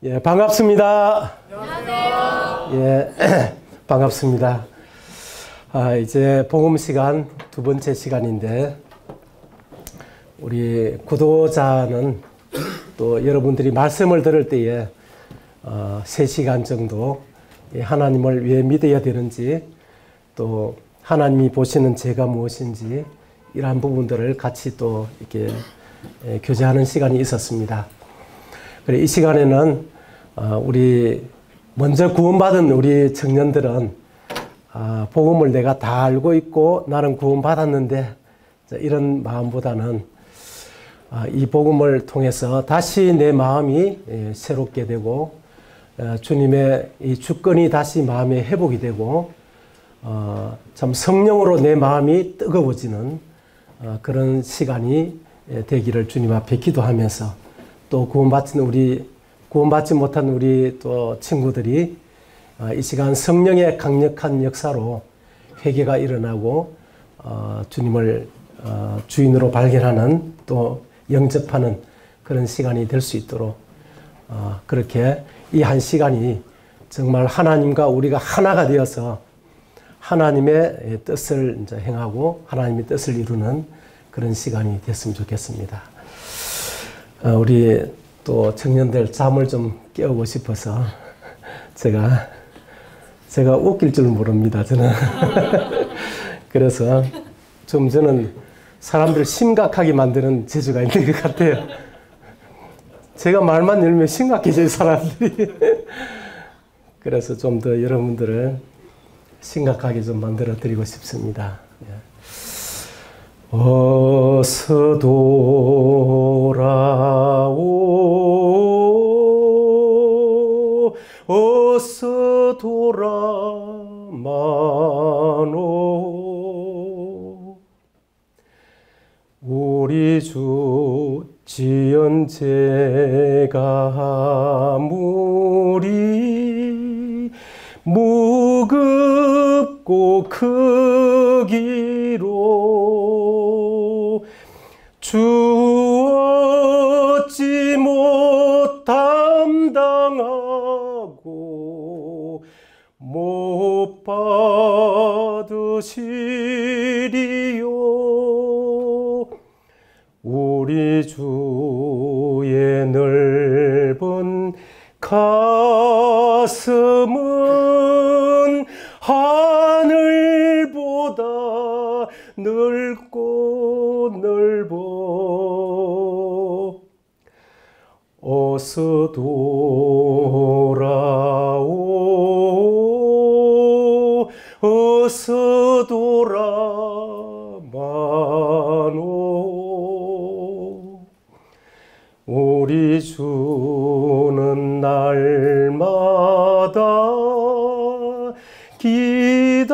예, 반갑습니다. 안녕하세요. 예, 반갑습니다. 이제 복음 시간 두 번째 시간인데, 우리 구도자는 또 여러분들이 말씀을 들을 때에 3시간 정도 하나님을 왜 믿어야 되는지, 또 하나님이 보시는 죄가 무엇인지, 이러한 부분들을 같이 또 이렇게 교제하는 시간이 있었습니다. 그래, 이 시간에는 우리 먼저 구원받은 우리 청년들은 복음을 내가 다 알고 있고 나는 구원받았는데, 이런 마음보다는 이 복음을 통해서 다시 내 마음이 새롭게 되고 주님의 이 주권이 다시 마음에 회복이 되고 참 성령으로 내 마음이 뜨거워지는 그런 시간이 되기를 주님 앞에 기도하면서, 또 구원받지 못한 우리 또 친구들이 이 시간 성령의 강력한 역사로 회개가 일어나고 주님을 주인으로 발견하는, 또 영접하는 그런 시간이 될 수 있도록 그렇게 이 한 시간이 정말 하나님과 우리가 하나가 되어서 하나님의 뜻을 이제 행하고 하나님의 뜻을 이루는 그런 시간이 됐으면 좋겠습니다. 우리 또 청년들 잠을 좀 깨우고 싶어서 제가 웃길 줄 모릅니다, 저는. 그래서 좀 저는 사람들 심각하게 만드는 재주가 있는 것 같아요. 제가 말만 열면 심각해져요, 사람들이. 그래서 좀 더 여러분들을 심각하게 좀 만들어 드리고 싶습니다. 어서 돌아오, 어서 돌아마노. 우리 주 지은 죄가 아무리 무겁고 크기로 주 어찌 못 담당하고 못 받으시리요. 우리 주의 넓은 가슴은 하늘보다 넓고 넓어. 어서 돌아오, 어서 돌아마노. 우리 주는 날마다 기다리신다오.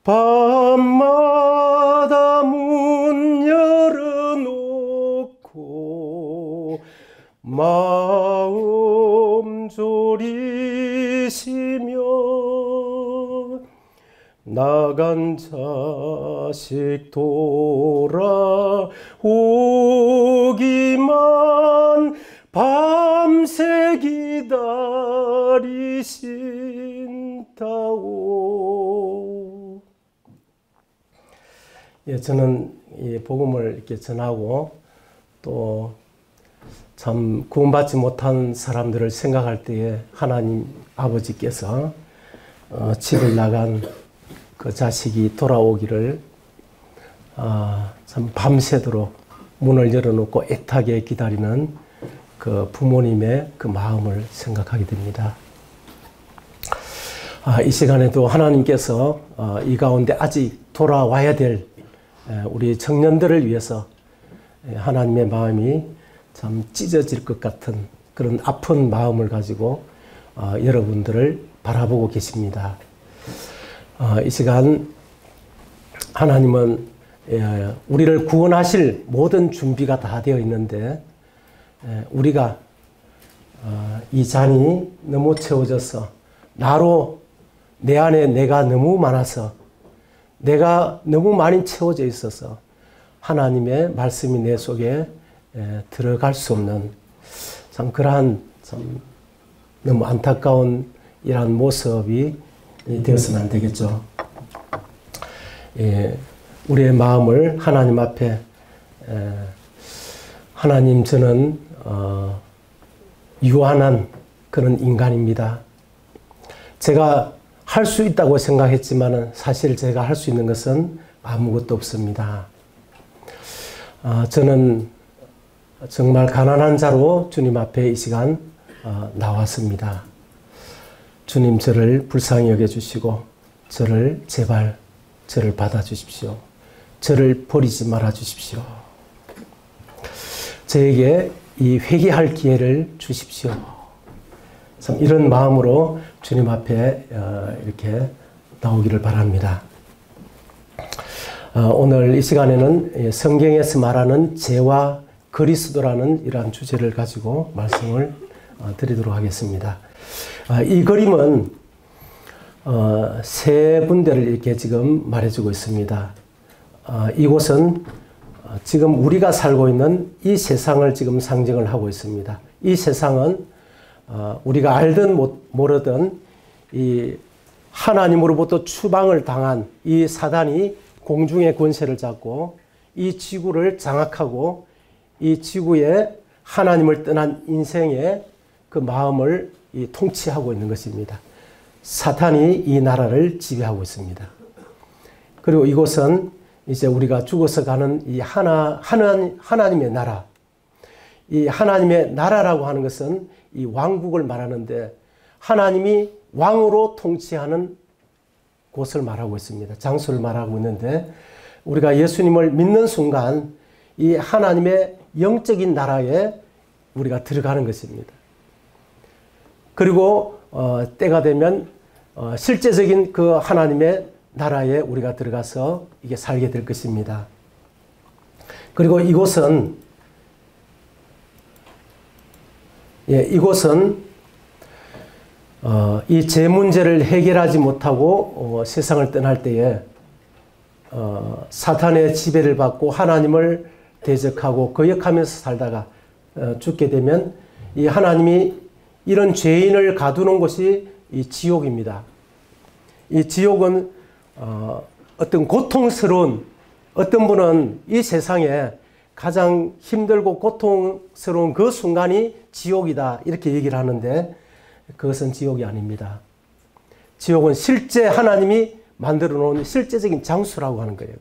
밤마다 문 열어놓고 마음 졸이시며 나간 자식 돌아오기만 밤새 기다리신다오. 예, 저는 이 복음을 이렇게 전하고 또 참 구원받지 못한 사람들을 생각할 때에 하나님 아버지께서 집을 나간 그 자식이 돌아오기를 참 밤새도록 문을 열어놓고 애타게 기다리는 그 부모님의 그 마음을 생각하게 됩니다. 이 시간에도 하나님께서 이 가운데 아직 돌아와야 될 우리 청년들을 위해서 하나님의 마음이 참 찢어질 것 같은 그런 아픈 마음을 가지고 여러분들을 바라보고 계십니다. 이 시간 하나님은 우리를 구원하실 모든 준비가 다 되어 있는데, 우리가 이 잔이 너무 채워져서 나로 내 안에 내가 너무 많아서 내가 너무 많이 채워져 있어서 하나님의 말씀이 내 속에 들어갈 수 없는 참 그러한 참 너무 안타까운 이러한 모습이 되어서는 안 되겠죠. 우리의 마음을 하나님 앞에 하나님 저는 유한한 그런 인간입니다. 제가 할 수 있다고 생각했지만 사실 제가 할 수 있는 것은 아무것도 없습니다. 저는 정말 가난한 자로 주님 앞에 이 시간 나왔습니다. 주님 저를 불쌍히 여겨주시고 제발 저를 받아주십시오. 저를 버리지 말아주십시오. 저에게 이 회개할 기회를 주십시오. 참 이런 마음으로 주님 앞에 이렇게 나오기를 바랍니다. 오늘 이 시간에는 성경에서 말하는 죄와 그리스도라는 이러한 주제를 가지고 말씀을 드리도록 하겠습니다. 이 그림은 세 군데를 이렇게 지금 말해주고 있습니다. 이곳은 지금 우리가 살고 있는 이 세상을 지금 상징을 하고 있습니다. 이 세상은 우리가 알든 모르든 이 하나님으로부터 추방을 당한 이 사단이 공중의 권세를 잡고 이 지구를 장악하고 이 지구에 하나님을 떠난 인생의 그 마음을 통치하고 있는 것입니다. 사탄이 이 나라를 지배하고 있습니다. 그리고 이곳은 이제 우리가 죽어서 가는 이 하나님의 나라. 이 하나님의 나라라고 하는 것은 이 왕국을 말하는데 하나님이 왕으로 통치하는 곳을 말하고 있습니다. 장소를 말하고 있는데 우리가 예수님을 믿는 순간 이 하나님의 영적인 나라에 우리가 들어가는 것입니다. 그리고 때가 되면 실제적인 그 하나님의 나라에 우리가 들어가서 이게 살게 될 것입니다. 그리고 이곳은 이 죄 문제를 해결하지 못하고 세상을 떠날 때에 사탄의 지배를 받고 하나님을 대적하고 거역하면서 살다가 죽게 되면 이 하나님이 이런 죄인을 가두는 곳이 이 지옥입니다. 이 지옥은 어떤 고통스러운 어떤 분은 이 세상에 가장 힘들고 고통스러운 그 순간이 지옥이다 이렇게 얘기를 하는데 그것은 지옥이 아닙니다. 지옥은 실제 하나님이 만들어 놓은 실제적인 장소라고 하는 거예요.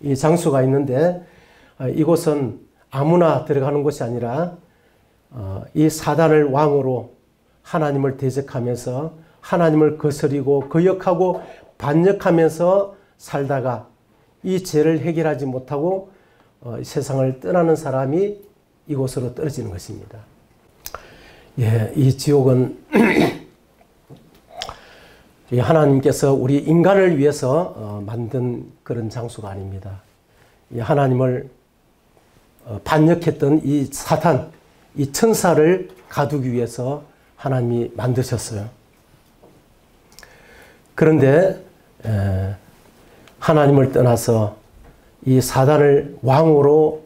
이 장소가 있는데 이곳은 아무나 들어가는 곳이 아니라 이 사단을 왕으로 하나님을 대적하면서 하나님을 거스리고 거역하고 반역하면서 살다가 이 죄를 해결하지 못하고 세상을 떠나는 사람이 이곳으로 떨어지는 것입니다. 이 지옥은 하나님께서 우리 인간을 위해서 만든 그런 장소가 아닙니다. 하나님을 반역했던 이 사탄, 이 천사를 가두기 위해서 하나님이 만드셨어요. 그런데 하나님을 떠나서 이 사단을 왕으로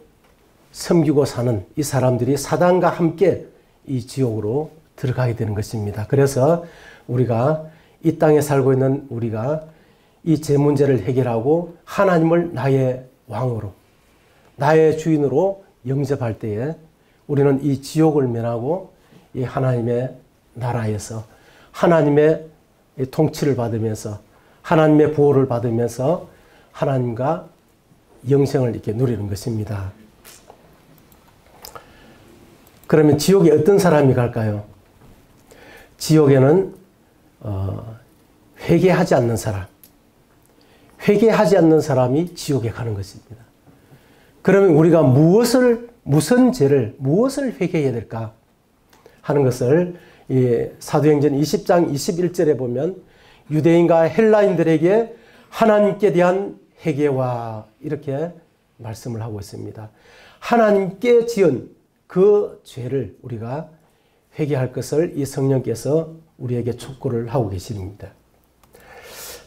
섬기고 사는 이 사람들이 사단과 함께 이 지옥으로 들어가게 되는 것입니다. 그래서 우리가 이 땅에 살고 있는 우리가 이 죄 문제를 해결하고 하나님을 나의 왕으로 나의 주인으로 영접할 때에 우리는 이 지옥을 면하고 이 하나님의 나라에서 하나님의 통치를 받으면서 하나님의 보호를 받으면서 하나님과 영생을 이렇게 누리는 것입니다. 그러면 지옥에 어떤 사람이 갈까요? 지옥에는 회개하지 않는 사람, 회개하지 않는 사람이 지옥에 가는 것입니다. 그러면 우리가 무슨 죄를, 무엇을 회개해야 될까 하는 것을 사도행전 20장 21절에 보면 유대인과 헬라인들에게 하나님께 대한 회개와 이렇게 말씀을 하고 있습니다. 하나님께 지은 그 죄를 우리가 회개할 것을 이 성령께서 우리에게 촉구를 하고 계십니다.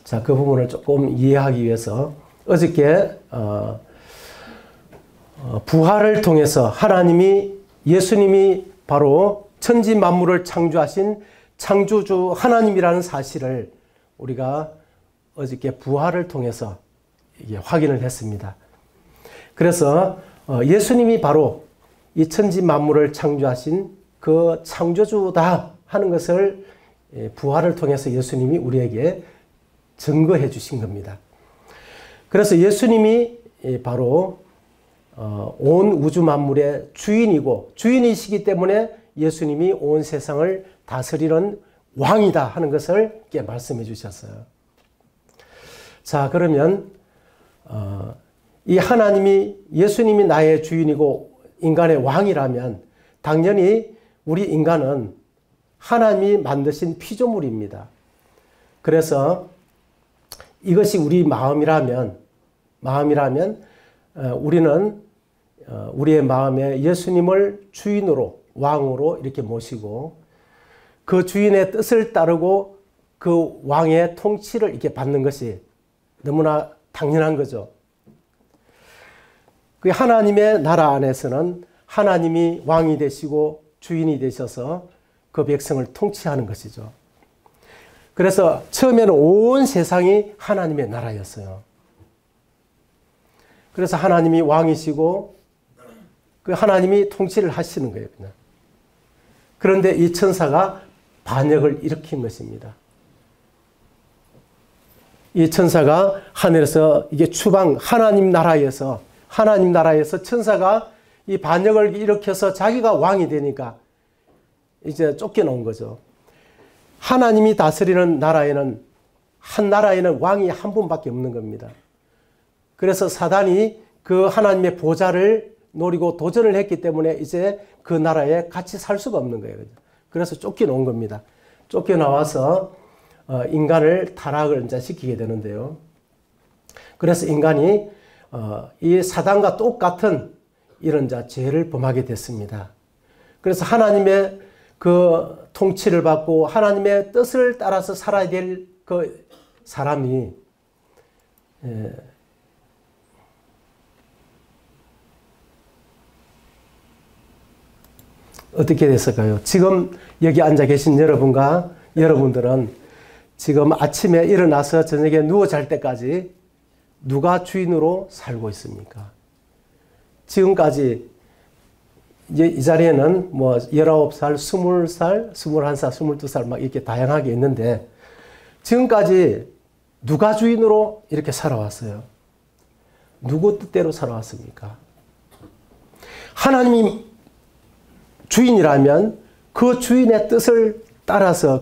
자, 그 부분을 조금 이해하기 위해서 어저께 부활을 통해서 하나님이 예수님이 바로 천지 만물을 창조하신 창조주 하나님이라는 사실을 우리가 어저께 부활을 통해서 이게 확인을 했습니다. 그래서 예수님이 바로 이 천지 만물을 창조하신 그 창조주다 하는 것을 부활을 통해서 예수님이 우리에게 증거해 주신 겁니다. 그래서 예수님이 바로 온 우주 만물의 주인이고 주인이시기 때문에 예수님이 온 세상을 다스리는 왕이다 하는 것을 이렇게 말씀해 주셨어요. 자, 그러면 이 하나님이 예수님이 나의 주인이고 인간의 왕이라면 당연히 우리 인간은 하나님이 만드신 피조물입니다. 그래서 이것이 우리 마음이라면 우리는 우리의 마음에 예수님을 주인으로 왕으로 이렇게 모시고 그 주인의 뜻을 따르고 그 왕의 통치를 이렇게 받는 것이 너무나 당연한 거죠. 그 하나님의 나라 안에서는 하나님이 왕이 되시고 주인이 되셔서 그 백성을 통치하는 것이죠. 그래서 처음에는 온 세상이 하나님의 나라였어요. 그래서 하나님이 왕이시고 그 하나님이 통치를 하시는 거예요. 그냥. 그런데 이 천사가 반역을 일으킨 것입니다. 이 천사가 하늘에서 이게 추방 하나님 나라에서 천사가 이 반역을 일으켜서 자기가 왕이 되니까 이제 쫓겨나온 거죠. 하나님이 다스리는 나라에는 한 나라에는 왕이 한 분밖에 없는 겁니다. 그래서 사단이 그 하나님의 보좌를 노리고 도전을 했기 때문에 이제 그 나라에 같이 살 수가 없는 거예요. 그래서 쫓겨나온 겁니다. 쫓겨나와서 인간을 타락을 이제 시키게 되는데요. 그래서 인간이 이 사단과 똑같은 이런 죄를 범하게 됐습니다. 그래서 하나님의 그 통치를 받고 하나님의 뜻을 따라서 살아야 될 그 사람이 어떻게 됐을까요? 지금 여기 앉아 계신 여러분들은 지금 아침에 일어나서 저녁에 누워 잘 때까지 누가 주인으로 살고 있습니까? 지금까지 이제 이 자리에는 뭐 19살, 20살, 21살, 22살 막 이렇게 다양하게 있는데 지금까지 누가 주인으로 이렇게 살아왔어요? 누구 뜻대로 살아왔습니까? 하나님이 주인이라면 그 주인의 뜻을 따라서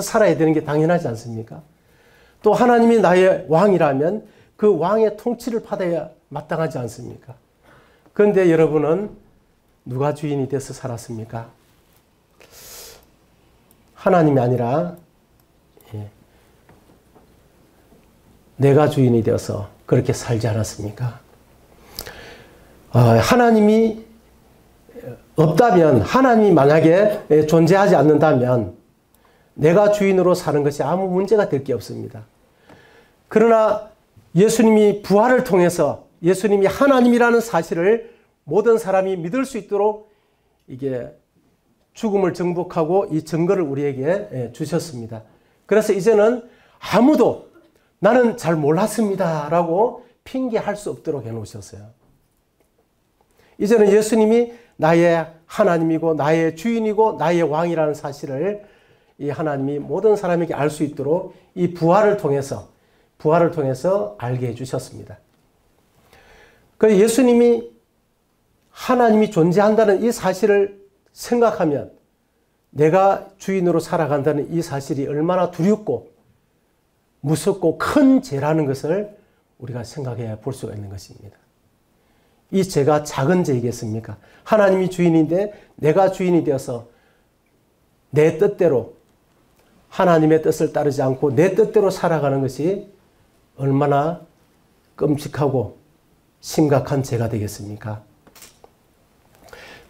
살아야 되는 게 당연하지 않습니까? 또 하나님이 나의 왕이라면 그 왕의 통치를 받아야 마땅하지 않습니까? 그런데 여러분은 누가 주인이 돼서 살았습니까? 하나님이 아니라 내가 주인이 되어서 그렇게 살지 않았습니까? 하나님이 없다면, 하나님이 만약에 존재하지 않는다면 내가 주인으로 사는 것이 아무 문제가 될 게 없습니다. 그러나 예수님이 부활을 통해서 예수님이 하나님이라는 사실을 모든 사람이 믿을 수 있도록 이게 죽음을 정복하고 이 증거를 우리에게 주셨습니다. 그래서 이제는 아무도 나는 잘 몰랐습니다 라고 핑계할 수 없도록 해놓으셨어요. 이제는 예수님이 나의 하나님이고 나의 주인이고 나의 왕이라는 사실을 이 하나님이 모든 사람에게 알 수 있도록 이 부활을 통해서 알게 해주셨습니다. 그래서 예수님이 하나님이 존재한다는 이 사실을 생각하면 내가 주인으로 살아간다는 이 사실이 얼마나 두렵고 무섭고 큰 죄라는 것을 우리가 생각해 볼 수가 있는 것입니다. 이 죄가 작은 죄이겠습니까? 하나님이 주인인데 내가 주인이 되어서 내 뜻대로 하나님의 뜻을 따르지 않고 내 뜻대로 살아가는 것이 얼마나 끔찍하고 심각한 죄가 되겠습니까?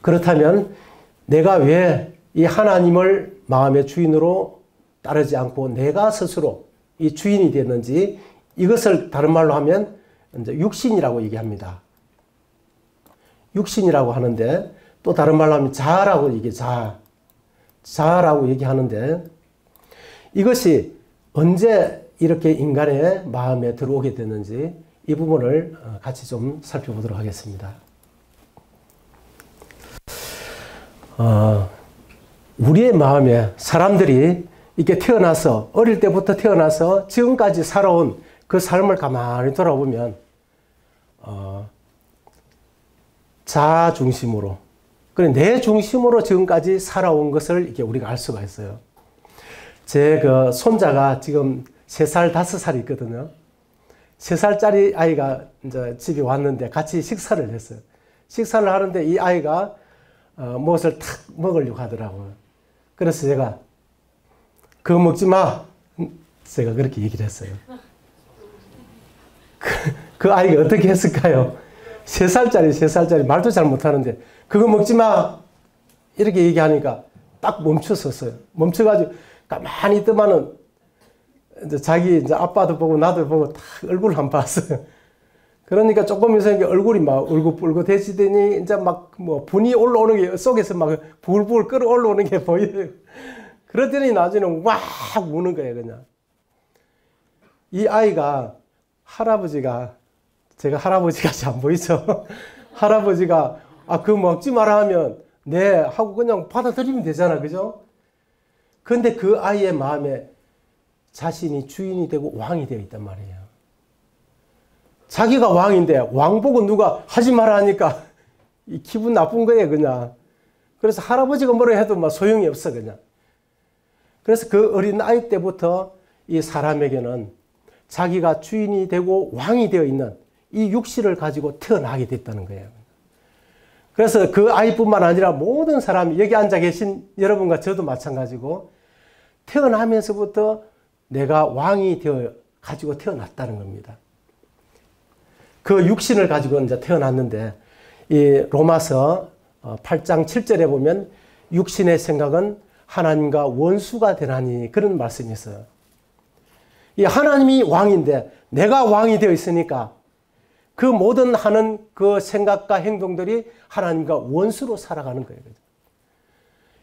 그렇다면 내가 왜 이 하나님을 마음의 주인으로 따르지 않고 내가 스스로 이 주인이 됐는지 이것을 다른 말로 하면 이제 육신이라고 얘기합니다. 육신이라고 하는데 또 다른 말로 하면 자아라고 얘기해. 자아라고 얘기하는데 이것이 언제 이렇게 인간의 마음에 들어오게 됐는지 이 부분을 같이 좀 살펴보도록 하겠습니다. 우리의 마음에 사람들이 이렇게 태어나서 어릴 때부터 태어나서 지금까지 살아온 그 삶을 가만히 돌아보면 자아 중심으로 내 중심으로 지금까지 살아온 것을 이렇게 우리가 알 수가 있어요. 제 그 손자가 지금 3살, 5살이 있거든요. 3살짜리 아이가 이제 집에 왔는데 같이 식사를 했어요. 식사를 하는데 이 아이가 무엇을 탁 먹으려고 하더라고요. 그래서 제가 그거 먹지 마. 제가 그렇게 얘기를 했어요. 그 아이가 어떻게 했을까요? 3살짜리 말도 잘 못하는데 그거 먹지 마. 이렇게 얘기하니까 딱 멈췄었어요. 멈춰가지고 가만히 있더만은 이제 아빠도 보고 나도 보고 딱 얼굴을 한번 봤어요. 그러니까 조금 있으니까 얼굴이 막 울긋불긋해지더니 이제 막 뭐 분이 올라오는 게 속에서 막 불불 끓어올라오는 게 보여요. 그러더니 나중에는 막 우는 거예요, 그냥. 이 아이가 제가 할아버지같이 안 보이죠? 할아버지가 그거 먹지 마라 하면 네 하고 그냥 받아들이면 되잖아, 그죠? 그런데 그 아이의 마음에 자신이 주인이 되고 왕이 되어 있단 말이에요. 자기가 왕인데 왕 보고 누가 하지 마라 하니까 기분 나쁜 거예요, 그냥. 그래서 할아버지가 뭐라 해도 막 소용이 없어, 그냥. 그래서 그 어린 아이 때부터 이 사람에게는 자기가 주인이 되고 왕이 되어 있는 이 육신을 가지고 태어나게 됐다는 거예요. 그래서 그 아이뿐만 아니라 모든 사람이 여기 앉아 계신 여러분과 저도 마찬가지고 태어나면서부터 내가 왕이 되어 가지고 태어났다는 겁니다. 그 육신을 가지고 이제 태어났는데 이 로마서 8장 7절에 보면 육신의 생각은 하나님과 원수가 되나니 그런 말씀이 있어요. 이 하나님이 왕인데 내가 왕이 되어 있으니까 그 모든 하는 그 생각과 행동들이 하나님과 원수로 살아가는 거예요.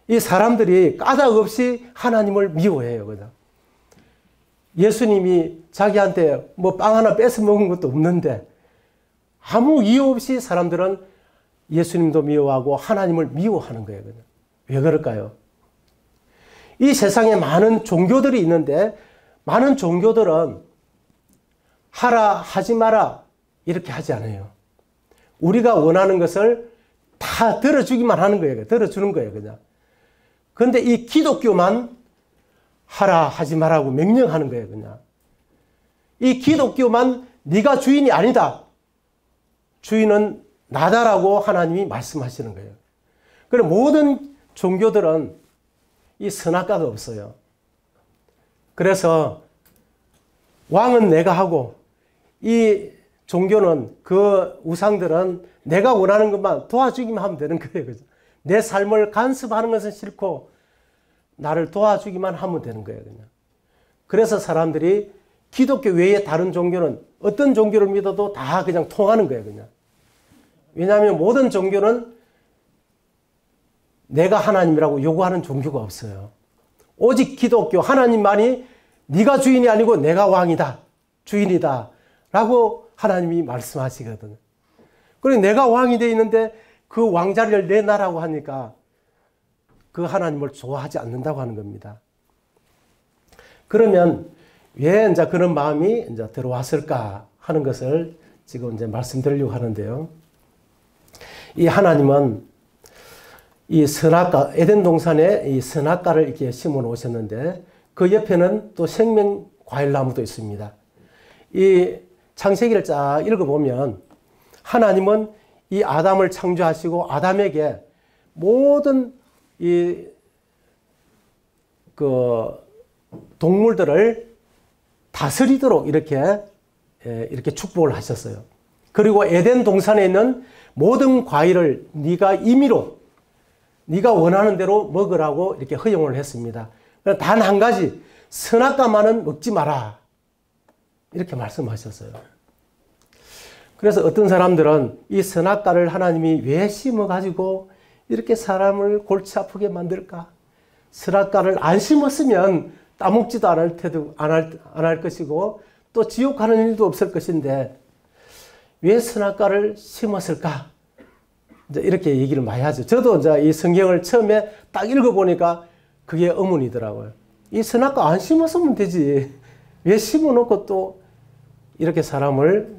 이 사람들이 까닭 없이 하나님을 미워해요. 그냥. 예수님이 자기한테 뭐 빵 하나 뺏어 먹은 것도 없는데 아무 이유 없이 사람들은 예수님도 미워하고 하나님을 미워하는 거예요. 그냥. 왜 그럴까요? 이 세상에 많은 종교들이 있는데 많은 종교들은 하라 하지 마라 이렇게 하지 않아요. 우리가 원하는 것을 다 들어주기만 하는 거예요. 들어주는 거예요. 그냥. 그런데 이 기독교만 하라 하지 말라고 명령하는 거예요. 그냥. 이 기독교만 네가 주인이 아니다. 주인은 나다라고 하나님이 말씀하시는 거예요. 그럼 모든 종교들은 이 선악과가 없어요. 그래서 왕은 내가 하고 이 종교는 그 우상들은 내가 원하는 것만 도와주기만 하면 되는 거예요. 그죠? 내 삶을 간섭하는 것은 싫고 나를 도와주기만 하면 되는 거예요. 그냥. 그래서 사람들이 기독교 외에 다른 종교는 어떤 종교를 믿어도 다 그냥 통하는 거예요. 그냥. 왜냐하면 모든 종교는 내가 하나님이라고 요구하는 종교가 없어요. 오직 기독교 하나님만이 네가 주인이 아니고 내가 왕이다. 주인이다. 라고 하나님이 말씀하시거든요. 그리고 내가 왕이 되어 있는데 그 왕자리를 내놔라고 하니까 그 하나님을 좋아하지 않는다고 하는 겁니다. 그러면 왜 이제 그런 마음이 이제 들어왔을까 하는 것을 지금 이제 말씀드리려고 하는데요. 이 하나님은 이 선악과, 에덴 동산에 이 선악과를 이렇게 심어 놓으셨는데 그 옆에는 또 생명 과일나무도 있습니다. 이 창세기를 쫙 읽어보면 하나님은 이 아담을 창조하시고 아담에게 모든 이 그 동물들을 다스리도록 이렇게 축복을 하셨어요. 그리고 에덴 동산에 있는 모든 과일을 네가 임의로 네가 원하는 대로 먹으라고 이렇게 허용을 했습니다. 단 한 가지 선악과만은 먹지 마라 이렇게 말씀하셨어요. 그래서 어떤 사람들은 이 선악과를 하나님이 왜 심어가지고 이렇게 사람을 골치 아프게 만들까? 선악과를 안 심었으면 따먹지도 않을 테도 안 할 것이고 또 지옥 가는 일도 없을 것인데 왜 선악과를 심었을까? 이제 이렇게 얘기를 많이 하죠. 저도 이제 이 성경을 처음에 딱 읽어보니까 그게 의문이더라고요. 이 선악과 안 심었으면 되지. 왜 심어놓고 또 이렇게 사람을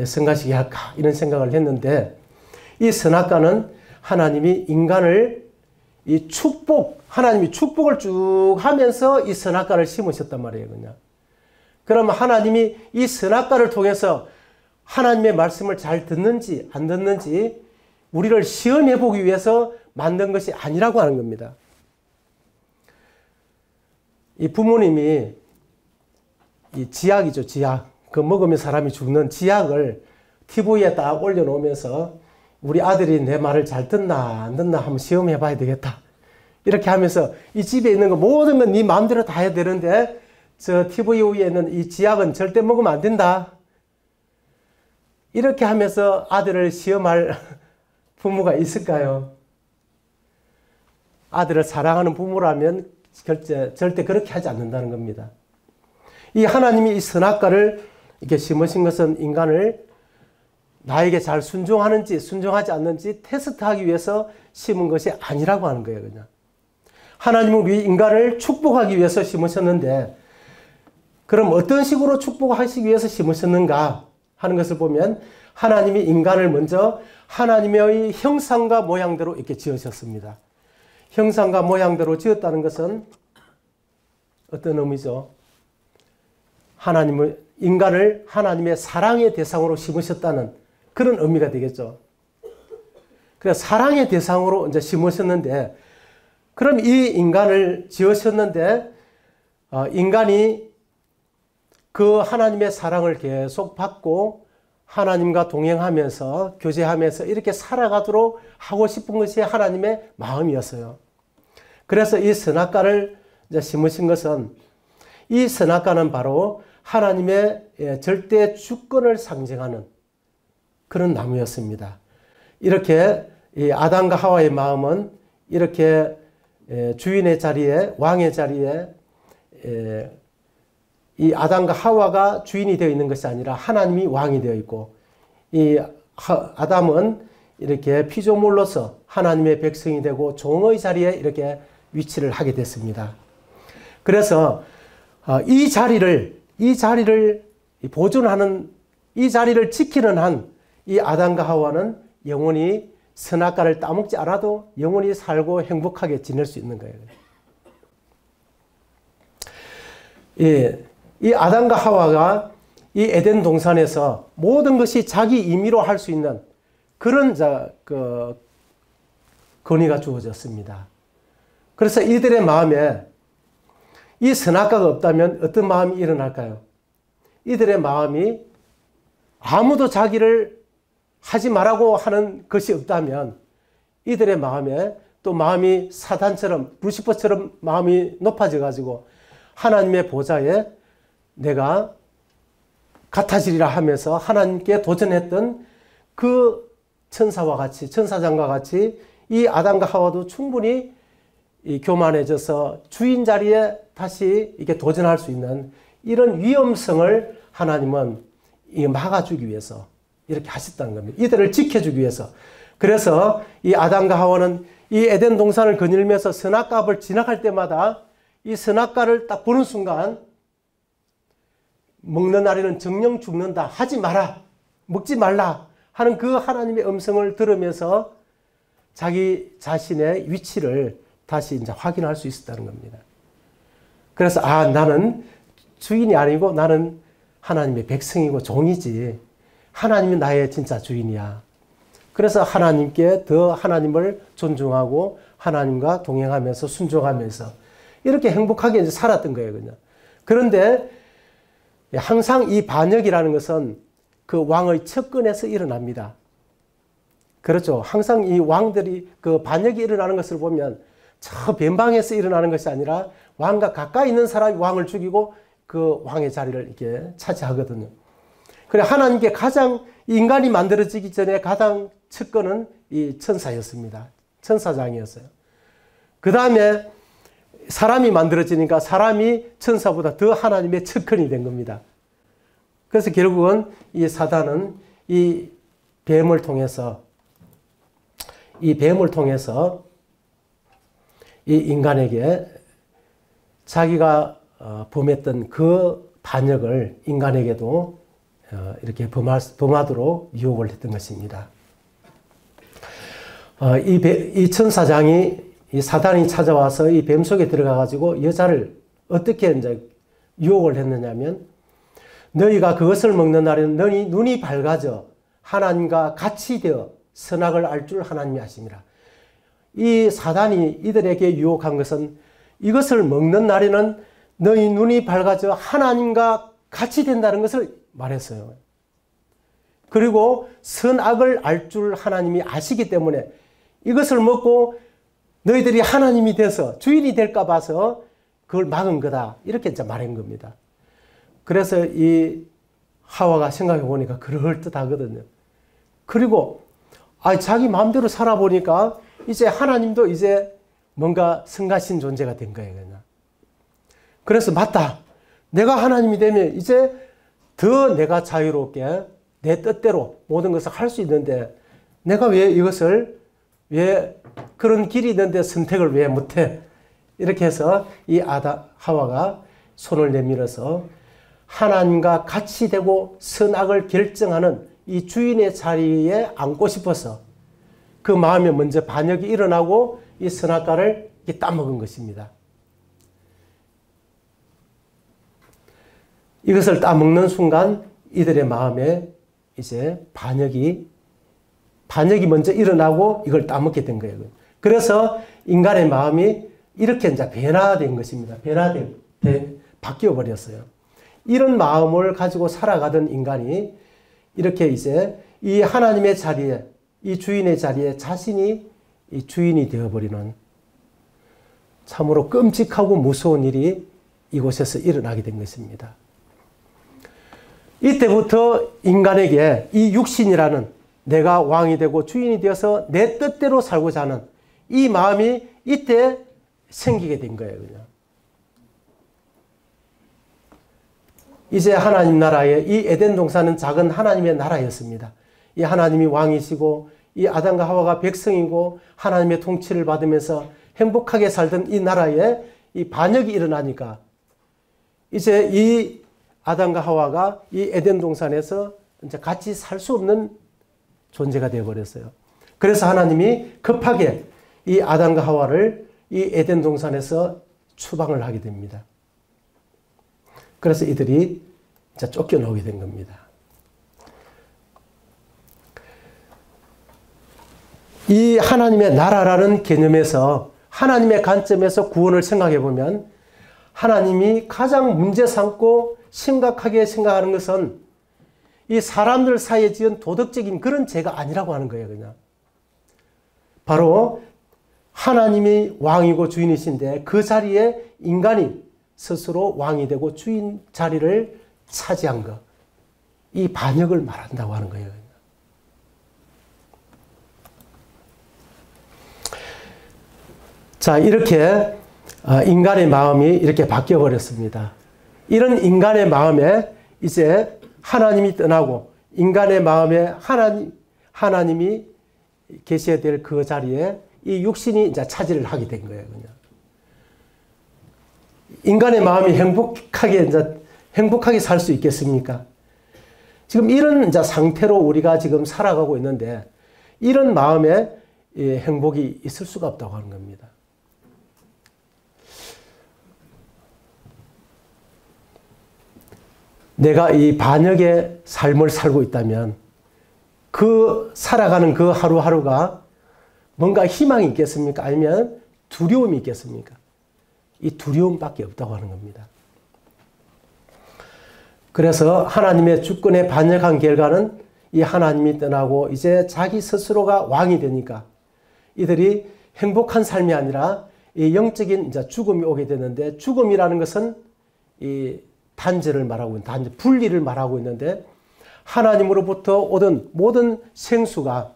성가시게 할까? 이런 생각을 했는데 이 선악과는 하나님이 인간을 이 하나님이 축복을 쭉 하면서 이 선악과를 심으셨단 말이에요. 그냥. 그러면 하나님이 이 선악과를 통해서 하나님의 말씀을 잘 듣는지 안 듣는지 우리를 시험해 보기 위해서 만든 것이 아니라고 하는 겁니다. 이 부모님이 이 지약이죠, 지약. 그 먹으면 사람이 죽는 지약을 TV에 딱 올려놓으면서 우리 아들이 내 말을 잘 듣나 안 듣나 한번 시험해 봐야 되겠다. 이렇게 하면서 이 집에 있는 거 모든 건 네 마음대로 다 해야 되는데 저 TV 위에 있는 이 지약은 절대 먹으면 안 된다. 이렇게 하면서 아들을 시험할 부모가 있을까요? 아들을 사랑하는 부모라면 절대 그렇게 하지 않는다는 겁니다. 이 하나님이 이 선악과를 이렇게 심으신 것은 인간을 나에게 잘 순종하는지 순종하지 않는지 테스트하기 위해서 심은 것이 아니라고 하는 거예요. 그냥. 하나님은 우리 인간을 축복하기 위해서 심으셨는데 그럼 어떤 식으로 축복하시기 위해서 심으셨는가 하는 것을 보면 하나님이 인간을 먼저 하나님의 형상과 모양대로 이렇게 지으셨습니다. 형상과 모양대로 지었다는 것은 어떤 의미죠? 인간을 하나님의 사랑의 대상으로 심으셨다는 그런 의미가 되겠죠. 그래서 사랑의 대상으로 이제 심으셨는데, 그럼 이 인간을 지으셨는데, 인간이 그 하나님의 사랑을 계속 받고 하나님과 동행하면서 교제하면서 이렇게 살아가도록 하고 싶은 것이 하나님의 마음이었어요. 그래서 이 선악과를 이제 심으신 것은 이 선악과는 바로 하나님의 절대 주권을 상징하는 그런 나무였습니다. 이렇게 이 아담과 하와의 마음은 이렇게 주인의 자리에, 왕의 자리에 이 아담과 하와가 주인이 되어 있는 것이 아니라 하나님이 왕이 되어 있고, 이 아담은 이렇게 피조물로서 하나님의 백성이 되고 종의 자리에 이렇게 위치를 하게 됐습니다. 그래서 이 자리를 보존하는, 이 자리를 지키는 한 이 아담과 하와는 영원히 선악과를 따먹지 않아도 영원히 살고 행복하게 지낼 수 있는 거예요. 이 아담과 하와가 이 에덴 동산에서 모든 것이 자기 임의로 할 수 있는 그런 권위가 주어졌습니다. 그래서 이들의 마음에 이 선악과가 없다면 어떤 마음이 일어날까요? 이들의 마음이 아무도 자기를 하지 말라고 하는 것이 없다면 이들의 마음에 또 마음이 사단처럼, 루시퍼처럼 마음이 높아져 가지고 하나님의 보좌에 내가 같아지리라 하면서 하나님께 도전했던 그 천사와 같이, 천사장과 같이 이 아담과 하와도 충분히 교만해져서 주인 자리에 다시 이렇게 도전할 수 있는 이런 위험성을 하나님은 막아주기 위해서 이렇게 하셨다는 겁니다. 이들을 지켜주기 위해서. 그래서 이 아담과 하와는 이 에덴 동산을 거닐면서 선악과 앞을 지나갈 때마다 이 선악과를 딱 보는 순간 먹는 날에는 정령 죽는다, 하지 마라, 먹지 말라 하는 그 하나님의 음성을 들으면서 자기 자신의 위치를 다시 이제 확인할 수 있었다는 겁니다. 그래서 나는 주인이 아니고 나는 하나님의 백성이고 종이지, 하나님이 나의 진짜 주인이야. 그래서 하나님께 더 하나님을 존중하고 하나님과 동행하면서 순종하면서 이렇게 행복하게 이제 살았던 거예요, 그냥. 그런데 항상 이 반역이라는 것은 그 왕의 측근에서 일어납니다. 그렇죠. 항상 이 왕들이 그 반역이 일어나는 것을 보면 저 변방에서 일어나는 것이 아니라 왕과 가까이 있는 사람이 왕을 죽이고 그 왕의 자리를 이렇게 차지하거든요. 그래 하나님께 가장 인간이 만들어지기 전에 가장 첫건은 이 천사였습니다. 천사장이었어요. 그 다음에 사람이 만들어지니까 사람이 천사보다 더 하나님의 측근이 된 겁니다. 그래서 결국은 이 사단은 이 뱀을 통해서 이 인간에게 자기가 범했던 그 반역을 인간에게도 이렇게 범하도록 유혹을 했던 것입니다. 이 천사장이 이 사단이 찾아와서 이 뱀 속에 들어가 가지고 여자를 어떻게 이제 유혹을 했느냐면 너희가 그것을 먹는 날에는 너희 눈이 밝아져 하나님과 같이 되어 선악을 알 줄 하나님이 아심이라. 이 사단이 이들에게 유혹한 것은 이것을 먹는 날에는 너희 눈이 밝아져 하나님과 같이 된다는 것을 말했어요. 그리고 선악을 알 줄 하나님이 아시기 때문에 이것을 먹고 너희들이 하나님이 돼서 주인이 될까 봐서 그걸 막은 거다. 이렇게 이제 말한 겁니다. 그래서 이 하와가 생각해 보니까 그럴듯하거든요. 그리고 자기 마음대로 살아보니까 이제 하나님도 이제 뭔가 성가신 존재가 된 거예요. 그냥. 그래서 맞다. 내가 하나님이 되면 이제 더 내가 자유롭게 내 뜻대로 모든 것을 할 수 있는데 내가 왜 그런 길이 있는데 선택을 왜 못해? 이렇게 해서 이 하와가 손을 내밀어서 하나님과 같이 되고 선악을 결정하는 이 주인의 자리에 앉고 싶어서 그 마음에 먼저 반역이 일어나고 이 선악과를 따먹은 것입니다. 이것을 따먹는 순간 이들의 마음에 이제 반역이 먼저 일어나고 이걸 따먹게 된 거예요. 그래서 인간의 마음이 이렇게 이제 변화된 것입니다. 바뀌어 버렸어요. 이런 마음을 가지고 살아가던 인간이 이렇게 이제 이 하나님의 자리에, 이 주인의 자리에 자신이 이 주인이 되어버리는 참으로 끔찍하고 무서운 일이 이곳에서 일어나게 된 것입니다. 이때부터 인간에게 이 육신이라는 내가 왕이 되고 주인이 되어서 내 뜻대로 살고자 하는 이 마음이 이때 생기게 된 거예요. 그냥. 이제 하나님 나라의 이 에덴 동산은 작은 하나님의 나라였습니다. 이 하나님이 왕이시고 이 아담과 하와가 백성이고 하나님의 통치를 받으면서 행복하게 살던 이 나라에 이 반역이 일어나니까 이제 이 아담과 하와가 이 에덴 동산에서 이제 같이 살 수 없는 존재가 되어버렸어요. 그래서 하나님이 급하게 이 아담과 하와를 이 에덴 동산에서 추방을 하게 됩니다. 그래서 이들이 이제 쫓겨나오게 된 겁니다. 이 하나님의 나라라는 개념에서 하나님의 관점에서 구원을 생각해 보면 하나님이 가장 문제 삼고 심각하게 생각하는 것은 이 사람들 사이에 지은 도덕적인 그런 죄가 아니라고 하는 거예요. 그냥. 바로 하나님이 왕이고 주인이신데 그 자리에 인간이 스스로 왕이 되고 주인 자리를 차지한 것. 이 반역을 말한다고 하는 거예요. 자, 이렇게 인간의 마음이 이렇게 바뀌어 버렸습니다. 이런 인간의 마음에 이제 하나님이 떠나고 인간의 마음에 하나님이 계셔야 될 그 자리에 이 육신이 이제 차지를 하게 된 거예요. 그냥. 인간의 마음이 행복하게 살 수 있겠습니까? 지금 이런 이제 상태로 우리가 지금 살아가고 있는데 이런 마음에 행복이 있을 수가 없다고 하는 겁니다. 내가 이 반역의 삶을 살고 있다면 그 살아가는 그 하루하루가 뭔가 희망이 있겠습니까? 아니면 두려움이 있겠습니까? 이 두려움밖에 없다고 하는 겁니다. 그래서 하나님의 주권에 반역한 결과는 이 하나님이 떠나고 이제 자기 스스로가 왕이 되니까 이들이 행복한 삶이 아니라 이 영적인 이제 죽음이 오게 되는데 죽음이라는 것은 이 단절을 말하고 있는 분리를 말하고 있는데 하나님으로부터 오던 모든 생수가,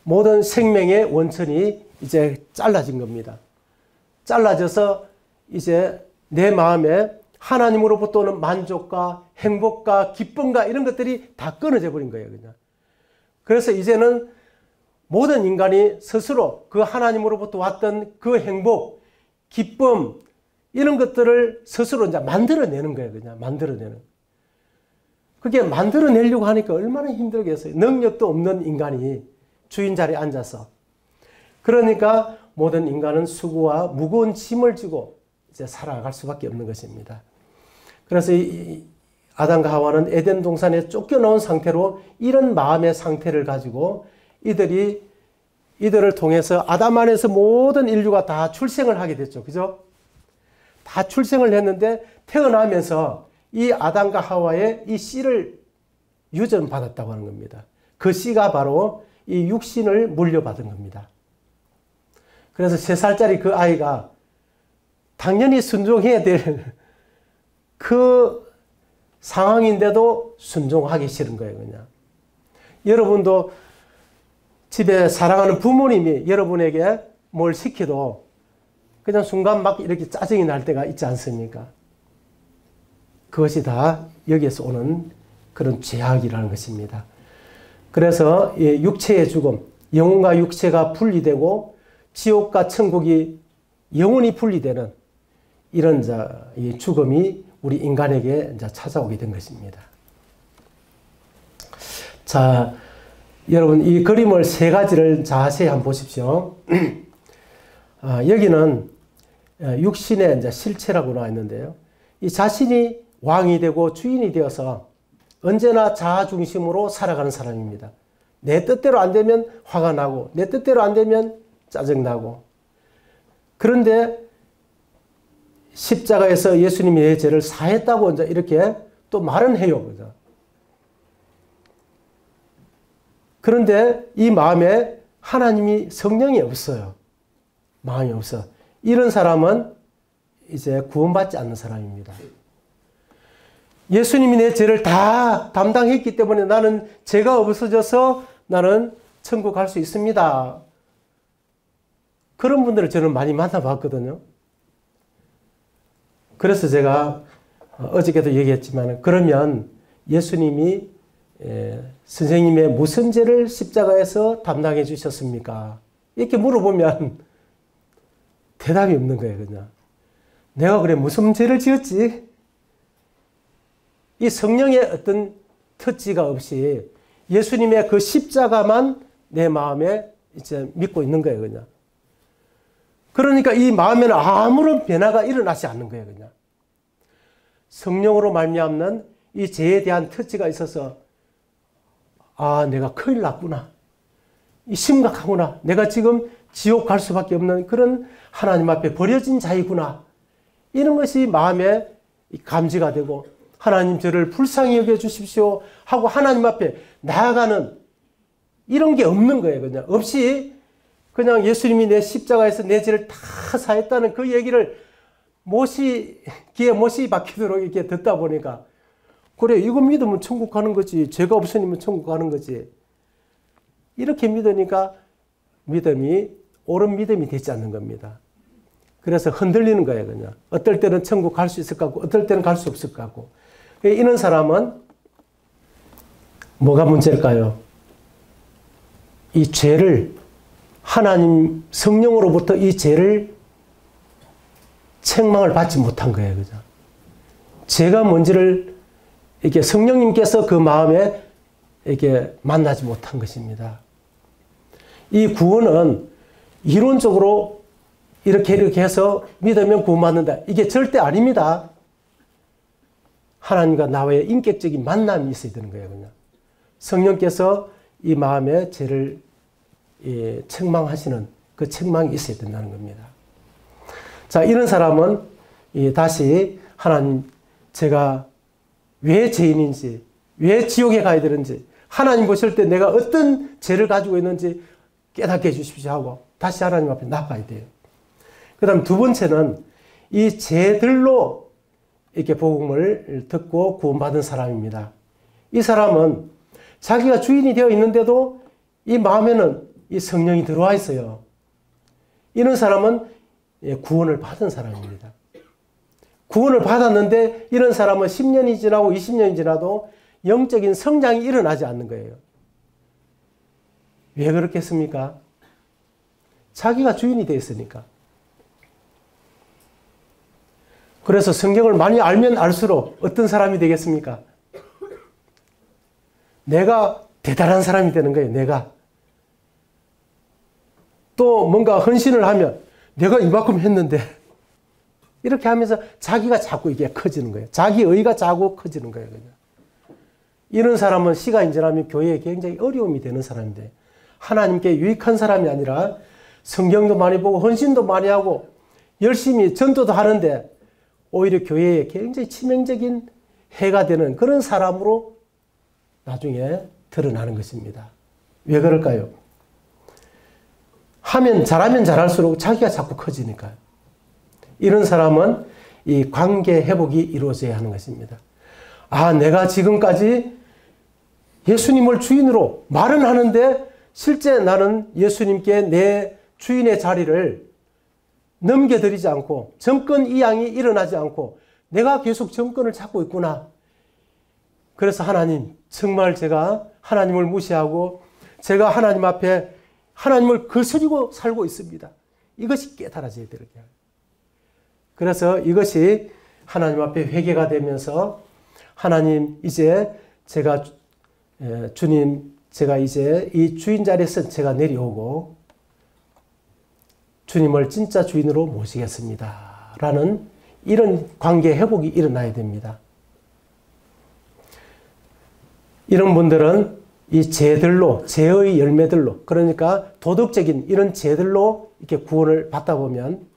모든 생명의 원천이 이제 잘라진 겁니다. 잘라져서 이제 내 마음에 하나님으로부터 오는 만족과 행복과 기쁨과 이런 것들이 다 끊어져 버린 거예요, 그냥. 그래서 이제는 모든 인간이 스스로 그 하나님으로부터 왔던 그 행복, 기쁨, 이런 것들을 스스로 이제 만들어내는 거예요, 그냥. 만들어내는. 그게 만들어내려고 하니까 얼마나 힘들겠어요. 능력도 없는 인간이 주인 자리에 앉아서. 그러니까 모든 인간은 수고와 무거운 짐을 지고 이제 살아갈 수밖에 없는 것입니다. 그래서 이 아담과 하와는 에덴 동산에 쫓겨나온 상태로 이런 마음의 상태를 가지고 이들을 통해서 아담 안에서 모든 인류가 다 출생을 하게 됐죠. 그죠? 다 출생을 했는데 태어나면서 이 아담과 하와의 이 씨를 유전받았다고 하는 겁니다. 그 씨가 바로 이 육신을 물려받은 겁니다. 그래서 3살짜리 그 아이가 당연히 순종해야 될 그 상황인데도 순종하기 싫은 거예요, 그냥. 여러분도 집에 사랑하는 부모님이 여러분에게 뭘 시켜도 그냥 순간 막 이렇게 짜증이 날 때가 있지 않습니까? 그것이 다 여기에서 오는 그런 죄악이라는 것입니다. 그래서 육체의 죽음, 영혼과 육체가 분리되고 지옥과 천국이 영원히 분리되는 이런 이 죽음이 우리 인간에게 이제 찾아오게 된 것입니다. 자, 여러분 이 그림을 3가지를 자세히 한번 보십시오. 여기는 육신의 이제 실체라고 나와 있는데요. 이 자신이 왕이 되고 주인이 되어서 언제나 자아 중심으로 살아가는 사람입니다. 내 뜻대로 안 되면 화가 나고 내 뜻대로 안 되면 짜증나고. 그런데 십자가에서 예수님이 내 죄를 사했다고 이제 이렇게 또 말은 해요. 그죠? 그런데 이 마음에 하나님이 성령이 없어요. 마음이 없어. 이런 사람은 이제 구원받지 않는 사람입니다. 예수님이 내 죄를 다 담당했기 때문에 나는 죄가 없어져서 나는 천국 갈 수 있습니다. 그런 분들을 저는 많이 만나봤거든요. 그래서 제가 어저께도 얘기했지만 그러면 예수님이 선생님의 무슨 죄를 십자가에서 담당해 주셨습니까? 이렇게 물어보면 대답이 없는 거예요, 그냥. 내가 그래 무슨 죄를 지었지? 이 성령의 어떤 터치가 없이 예수님의 그 십자가만 내 마음에 이제 믿고 있는 거예요, 그냥. 그러니까 이 마음에는 아무런 변화가 일어나지 않는 거예요, 그냥. 성령으로 말미암는 이 죄에 대한 터치가 있어서 아, 내가 큰일 났구나. 이 심각하구나. 내가 지금 지옥 갈 수밖에 없는 그런 하나님 앞에 버려진 자이구나. 이런 것이 마음에 감지가 되고 하나님 저를 불쌍히 여겨 주십시오 하고 하나님 앞에 나아가는 이런 게 없는 거예요. 그냥 없이 그냥 예수님이 내 십자가에서 내 죄를 다 사했다는 그 얘기를 귀에 못이 박히도록 이렇게 듣다 보니까 그래 이거 믿으면 천국 가는 거지. 죄가 없으면 천국 가는 거지. 이렇게 믿으니까 믿음이 옳은 믿음이 되지 않는 겁니다. 그래서 흔들리는 거예요. 그냥. 어떨 때는 천국 갈 수 있을 것 같고 어떨 때는 갈 수 없을 것 같고. 이런 사람은 뭐가 문제일까요? 이 죄를 하나님 성령으로부터 이 죄를 책망을 받지 못한 거예요. 그죠? 죄가 뭔지를 이렇게 성령님께서 그 마음에 이렇게 만나지 못한 것입니다. 이 구원은 이론적으로 이렇게 해서 믿으면 구원받는다. 이게 절대 아닙니다. 하나님과 나와의 인격적인 만남이 있어야 되는 거예요. 그냥. 성령께서 이 마음의 죄를 책망하시는 그 책망이 있어야 된다는 겁니다. 자, 이런 사람은 다시 하나님, 제가 왜 죄인인지, 왜 지옥에 가야 되는지, 하나님 보실 때 내가 어떤 죄를 가지고 있는지 깨닫게 해주십시오 하고 다시 하나님 앞에 나가야 돼요. 그 다음 두 번째는 이 죄들로 이렇게 복음을 듣고 구원받은 사람입니다. 이 사람은 자기가 주인이 되어 있는데도 이 마음에는 이 성령이 들어와 있어요. 이런 사람은 구원을 받은 사람입니다. 구원을 받았는데 이런 사람은 10년이 지나고 20년이 지나도 영적인 성장이 일어나지 않는 거예요. 왜 그렇겠습니까? 자기가 주인이 되어 있으니까. 그래서 성경을 많이 알면 알수록 어떤 사람이 되겠습니까? 내가 대단한 사람이 되는 거예요. 내가. 또 뭔가 헌신을 하면 내가 이만큼 했는데 이렇게 하면서 자기가 자꾸 이게 커지는 거예요. 자기의가 자꾸 커지는 거예요. 그냥. 이런 사람은 시간이 지나면 교회에 굉장히 어려움이 되는 사람인데 하나님께 유익한 사람이 아니라 성경도 많이 보고 헌신도 많이 하고 열심히 전도도 하는데 오히려 교회에 굉장히 치명적인 해가 되는 그런 사람으로 나중에 드러나는 것입니다. 왜 그럴까요? 잘하면 잘할수록 자기가 자꾸 커지니까요. 이런 사람은 이 관계 회복이 이루어져야 하는 것입니다. 아, 내가 지금까지 예수님을 주인으로 말은 하는데 실제 나는 예수님께 내 주인의 자리를 넘겨드리지 않고 정권 이양이 일어나지 않고 내가 계속 정권을 잡고 있구나. 그래서 하나님, 정말 제가 하나님을 무시하고 제가 하나님 앞에 하나님을 거스리고 살고 있습니다. 이것이 깨달아져야 되는 거예요. 그래서 이것이 하나님 앞에 회개가 되면서 하나님, 이제 제가 주님, 제가 이제 이 주인 자리에서 제가 내려오고 주님을 진짜 주인으로 모시겠습니다. 라는 이런 관계 회복이 일어나야 됩니다. 이런 분들은 이 죄들로, 죄의 열매들로, 그러니까 도덕적인 이런 죄들로 이렇게 구원을 받다 보면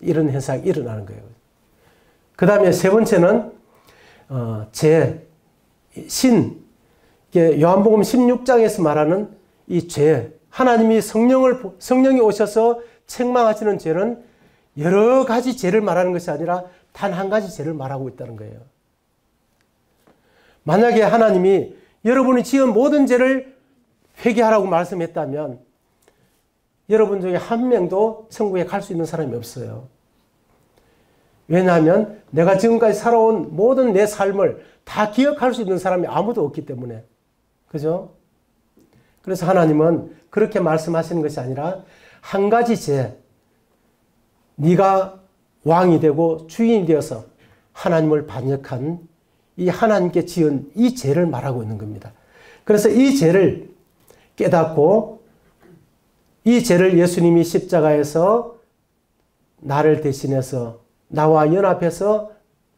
이런 현상이 일어나는 거예요. 그 다음에 세 번째는, 죄, 신, 요한복음 16장에서 말하는 이 죄, 하나님이 성령이 오셔서 책망하시는 죄는 여러 가지 죄를 말하는 것이 아니라 단 한 가지 죄를 말하고 있다는 거예요. 만약에 하나님이 여러분이 지은 모든 죄를 회개하라고 말씀했다면 여러분 중에 한 명도 천국에 갈 수 있는 사람이 없어요. 왜냐하면 내가 지금까지 살아온 모든 내 삶을 다 기억할 수 있는 사람이 아무도 없기 때문에. 그죠? 그래서 하나님은 그렇게 말씀하시는 것이 아니라 한 가지 죄, 네가 왕이 되고 주인이 되어서 하나님을 반역한 이 하나님께 지은 이 죄를 말하고 있는 겁니다. 그래서 이 죄를 깨닫고 이 죄를 예수님이 십자가에서 나를 대신해서 나와 연합해서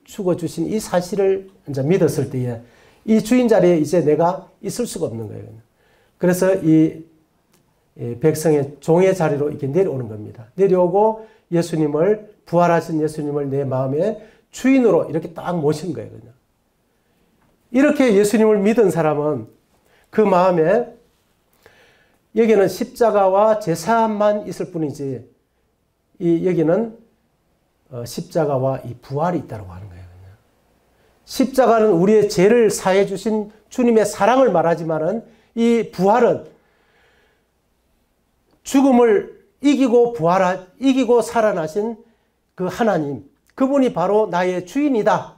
죽어주신 이 사실을 이제 믿었을 때에 이 주인 자리에 이제 내가 있을 수가 없는 거예요. 그래서 이 백성의 종의 자리로 이렇게 내려오는 겁니다. 내려오고 예수님을, 부활하신 예수님을 내 마음에 주인으로 이렇게 딱 모신 거예요. 그냥. 이렇게 예수님을 믿은 사람은 그 마음에 여기는 십자가와 제사만 있을 뿐이지 여기는 십자가와 이 부활이 있다고 하는 거예요. 그냥. 십자가는 우리의 죄를 사해 주신 주님의 사랑을 말하지만은 이 부활은 죽음을 이기고 살아나신 그 하나님, 그분이 바로 나의 주인이다.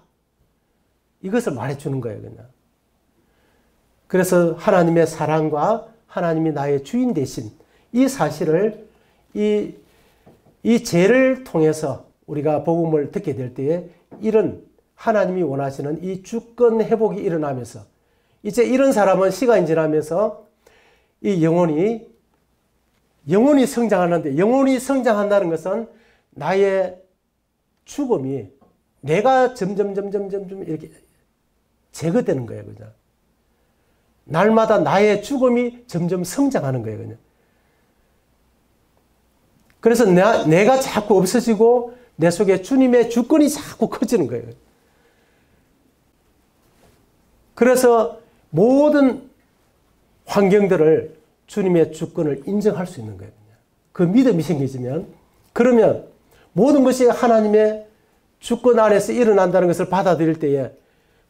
이것을 말해주는 거예요, 그냥. 그래서 하나님의 사랑과 하나님이 나의 주인 되신 이 사실을 이 죄를 통해서 우리가 복음을 듣게 될 때에 이런 하나님이 원하시는 이 주권 회복이 일어나면서 이제 이런 사람은 시간이 지나면서 이 영혼이 성장하는데, 영혼이 성장한다는 것은 나의 죽음이 내가 점점 이렇게 제거되는 거예요, 그냥. 날마다 나의 죽음이 점점 성장하는 거예요, 그냥. 그래서 내가 자꾸 없어지고 내 속에 주님의 주권이 자꾸 커지는 거예요. 그래서 모든 환경들을 주님의 주권을 인정할 수 있는 거예요. 그 믿음이 생기지면, 그러면 모든 것이 하나님의 주권 안에서 일어난다는 것을 받아들일 때에